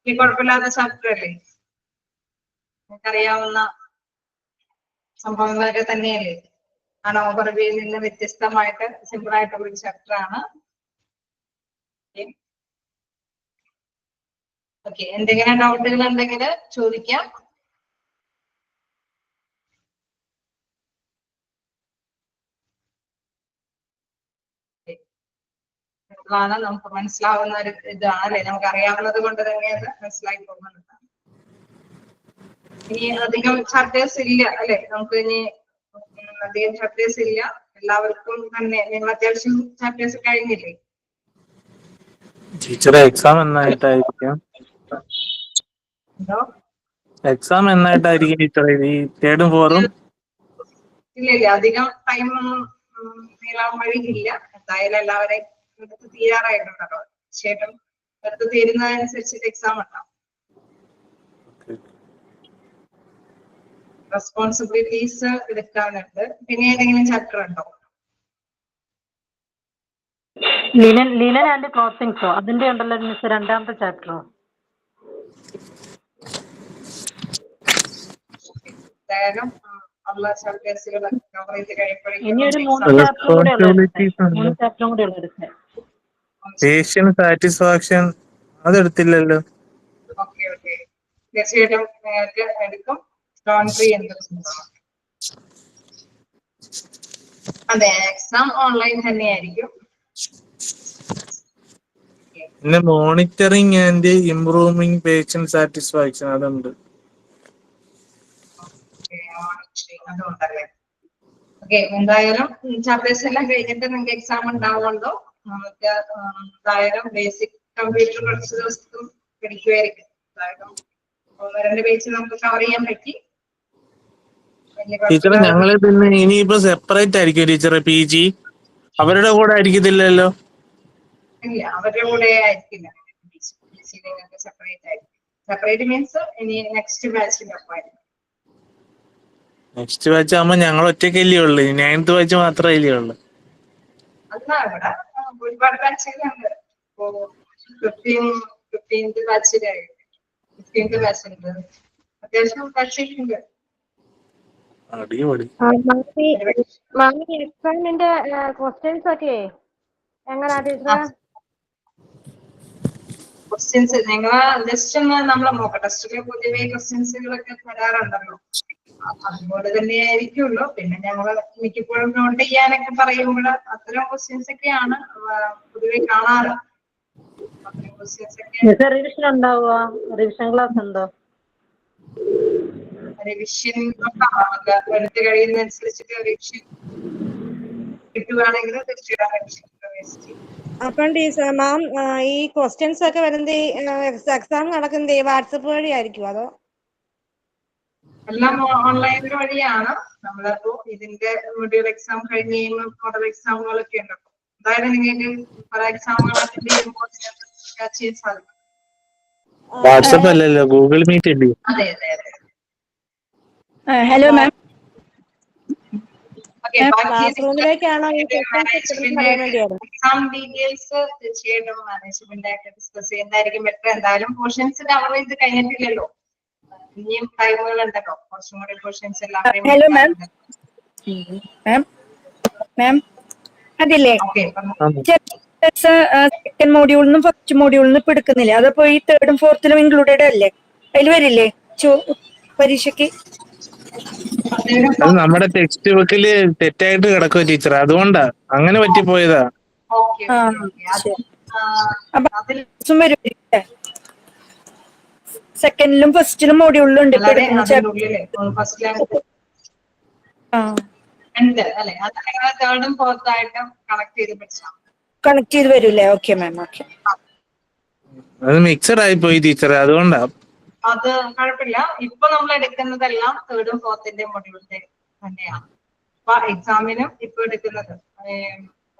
ഈ കുഴപ്പമില്ലാത്ത ചാപ്റ്റർ അല്ലേ, നമുക്കറിയാവുന്ന സംഭവങ്ങളൊക്കെ തന്നെയല്ലേ. ആണ് ഓവർവ്യൂവിൽ നിന്ന് വ്യത്യസ്തമായിട്ട് സിമ്പിൾ ആയിട്ടുള്ള ഒരു ചാപ്റ്റർ ആണ്. ഓക്കെ, എന്തെങ്കിലും ഡൗട്ടുകൾ ഉണ്ടെങ്കിൽ ചോദിക്കാം. ാണ് നമുക്ക് മനസ്സിലാവുന്ന ഒരു ഇതാണ് അല്ലെ, നമുക്ക് അറിയാവുന്നത് കൊണ്ട് തന്നെ അത് മനസ്സിലാക്കി പോകുന്നുണ്ട്. ഇനി അധികം ചാപ്റ്റേഴ്സ് ഇല്ല അല്ലെ, നമുക്ക് ഇനി അധികം ചാപ്റ്റേഴ്സ് ഇല്ല. എല്ലാവർക്കും തന്നെ നിങ്ങൾ അത്യാവശ്യം ചാപ്റ്റേഴ്സ് കഴിഞ്ഞില്ലേ? ടീച്ചറെ എക്സാം എന്നായിട്ടായിരിക്കും? എന്തോ എക്സാം എന്നായിട്ടായിരിക്കും ടീച്ചറെ? ഈ തേർഡും ഫോറും ഇല്ല, അധികം ടൈമൊന്നും നീളാൻ വഴിയില്ല. എന്തായാലും എല്ലാവരെയും എടുത്ത് തീരാറായിട്ടുണ്ടല്ലോ. തീർച്ചയായിട്ടും എടുത്ത് തീരുന്നതനുസരിച്ചിട്ട് എക്സാം ഉണ്ടാവും. റെസ്പോൺസിബിലിറ്റീസ് എടുക്കാനുണ്ട്. പിന്നെ ഏതെങ്കിലും ചാപ്റ്റർ ഉണ്ടോ? ലിനൻ ആൻഡ് ക്ലോത്തിങ്സോ അതിന്റെ ഉണ്ടല്ലോ മിസ്, രണ്ടാമത്തെ ചാപ്റ്ററോ? എന്തായാലും ഉള്ള ചാപ്റ്റേഴ്സുകൾ കവർ ചെയ്ത് ഇനി ഒരു കഴിയുമ്പോഴേക്കും 3 ചാപ്റ്ററും കൂടെ ഉള്ളു. റെസ്പോൺസിബിലിറ്റീസ് ഉണ്ട്. 3 ചാപ്റ്ററും കൂടെ ഉള്ളു എടുക്കാൻ. Patient satisfaction അതെടുത്തില്ലല്ലോ. ഓക്കെ, തീർച്ചയായിട്ടും നിങ്ങൾക്ക് എടുക്കും. ലോണ്ടറി അതെ, എക്സാം ഓൺലൈൻ തന്നെയായിരിക്കും. പിന്നെ monitoring and improving patient satisfaction അതുണ്ട്. അതുകൊണ്ടല്ലേ. ഓക്കെ, എന്തായാലും ചാപ്റ്റേഴ്സ് എല്ലാം കഴിഞ്ഞിട്ട് നിങ്ങൾക്ക് എക്സാം ഉണ്ടാവുമല്ലോ. നമുക്ക് എന്തായാലും ബേസിക് കമ്പ്യൂട്ടർ കുറച്ച് ദിവസത്തും പഠിക്കുമായിരിക്കും. എന്തായാലും 1-2 പേജ് നമുക്ക് കവർ ചെയ്യാൻ പറ്റി. ടീച്ചറെ ഞങ്ങള് പിന്നെ ഇനിയിപ്പോ സെപ്പറേറ്റ് ആയിരിക്കും ടീച്ചറെ PG? അവരുടെ കൂടെ ആയിരിക്കത്തില്ലല്ലോ? ഇല്ല, അവരുടെ കൂടെ ആയിരിക്കില്ല. സെപ്പറേറ്റ് ആയിരിക്കും. സെപ്പറേറ്റ് മീൻസ് ഇനി നെക്സ്റ്റ് ബാച്ചിന്റെ ഒപ്പമായിരിക്കും. നെക്സ്റ്റ് ബാച്ച് ആകുമ്പോ ഞങ്ങൾ ഒറ്റയ്ക്കല്ലേ ഉള്ളു, 9th ബാച്ച് മാത്രമല്ലേ ഉള്ളു. അല്ല ഇവിടെ ഒരുപാട് ബാച്ചുകളുണ്ട്. ഇപ്പോ 15th ബാച്ചിലായി, 15th ബാച്ചുണ്ട്, അത്യാവശ്യം ബാച്ചുണ്ട്. അടിപൊളി. മാമി എക്സാമിന്റെ ക്വസ്റ്റ്യൻസ് ഒക്കെ എങ്ങനാ ടീച്ചർ? ക്വസ്റ്റ്യൻസ് ഞങ്ങള് ജസ്റ്റ് ഒന്ന് നമ്മളെ മോക്ക് ടെസ്റ്റിലെ പൊതുവെ ക്വസ്റ്റ്യൻസുകളൊക്കെ തരാറുണ്ടല്ലോ, അതുപോലെ തന്നെ ആയിരിക്കുമല്ലോ. പിന്നെ ഞങ്ങള് മിക്കപ്പോഴും നോട്ട് ചെയ്യാനൊക്കെ പറയുമ്പോൾ അത്തരം ക്വസ്റ്റ്യൻസ് ഒക്കെയാണ് പൊതുവെ കാണാറ്. അത്തരം ക്വസ്റ്റ്യൻസ് ഒക്കെ റിവിഷൻ ഉണ്ടാവുക, റിവിഷൻ ക്ലാസ് ഉണ്ടോ? റിവിഷൻ എടുത്ത് കഴിയുന്നതനുസരിച്ചിട്ട് റിവിഷൻ കിട്ടുകയാണെങ്കിൽ തീർച്ചയായിട്ടും റിവിഷൻ പ്രവേശിച്ചു. അപ്പം ടീച്ചർ മാം ഈ ക്വസ്റ്റ്യൻസ് ഒക്കെ വരുന്നത് എക്സാം നടക്കുന്നത് വാട്സപ്പ് വഴി ആയിരിക്കും അതോ? എല്ലാം ഓൺലൈൻ വഴിയാണ്. നമ്മളിപ്പോ ഇതിന്റെ മൊഡ്യൂൾ എക്സാം കഴിഞ്ഞ് കഴിയുമ്പോൾ മോഡൽ എക്സാമുകളൊക്കെ ഉണ്ടല്ലോ, അതായത് നിങ്ങൾക്ക് പല എക്സാമുകൾ അറ്റൻഡ് ചെയ്യുമ്പോൾ ചെയ്യാൻ സാധിക്കും. വാട്സപ്പ് അല്ലല്ലോ, ഗൂഗിൾ മീറ്റ് ഉണ്ട്. അതെ അതെ അതെ. Hello ma'am. ഓക്കെ, ക്ലാസ് റൂമിലേക്കാണോ ഈ എക്സാം ഡീറ്റെയിൽസ് തീർച്ചയായിട്ടും മാനേജ്മെന്റ് ആയിട്ട് ഡിസ്കസ് ചെയ്യുന്നതായിരിക്കും ബെറ്റർ. എന്തായാലും പോർഷൻസ് കവർ ചെയ്ത് കഴിഞ്ഞിട്ടില്ലല്ലോ, ഇനിയും ടൈമുകൾ ഉണ്ടല്ലോ, കുറച്ചും കൂടി പോർഷൻസ് എല്ലാം. Hello ma'am. മാം അതില്ലേ സെക്കൻഡ് മോഡ്യൂളിനും ഫസ്റ്റ് മോഡ്യൂളിനും ഇപ്പൊ എടുക്കുന്നില്ലേ, അതപ്പോ ഈ തേർഡും ഫോർത്തിലും ഇൻക്ലൂഡഡ് അല്ലേ? അതിൽ വരില്ലേ പരീക്ഷയ്ക്ക്? അത് നമ്മുടെ ടെക്സ്റ്റ് ബുക്കില് തെറ്റായിട്ട് കിടക്കുക ടീച്ചർ, അതുകൊണ്ടാ അങ്ങനെ പറ്റിപ്പോയതാ. സെക്കൻഡിലും ഫസ്റ്റിലും മോഡ്യൂളിലും ഉണ്ട്. തേർഡും ഫോർത്തും ആയിട്ടും കണക്ട് ചെയ്ത് പഠിച്ചാൽ കണക്ട് ചെയ്ത് വരൂലേ? Okay ma'am. ഓക്കെ, അത് മിക്സഡ് ആയി പോയി ടീച്ചർ, അതുകൊണ്ടാ. അത് കുഴപ്പമില്ല. ഇപ്പൊ നമ്മൾ എടുക്കുന്നതെല്ലാം തേർഡും ഫോർത്തിന്റെ മൊഡ്യൂളിന്റെ തന്നെയാണ്. അപ്പൊ എക്സാമിനും ഇപ്പൊ എടുക്കുന്നത്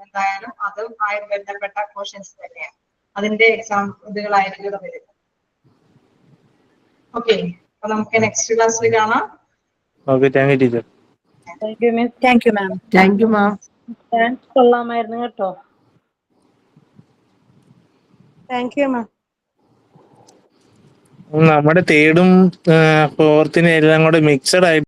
എന്തായാലും അതുമായി ബന്ധപ്പെട്ട പോർഷൻസ് തന്നെയാണ്, അതിന്റെ എക്സാം ഇതുകളായിരിക്കും വരുന്നത്. ഓക്കെ, അപ്പൊ നമുക്ക് നെക്സ്റ്റ് ക്ലാസ്സിൽ കാണാം. Okay, thank you teacher. Thank you ma'am. Thank you ma'am. കൊള്ളാമായിരുന്നു കേട്ടോ. Thank you ma'am. നമ്മുടെ തേർഡും ഫോർത്തിനും എല്ലാം കൂടെ മിക്സഡ് ആയിട്ട്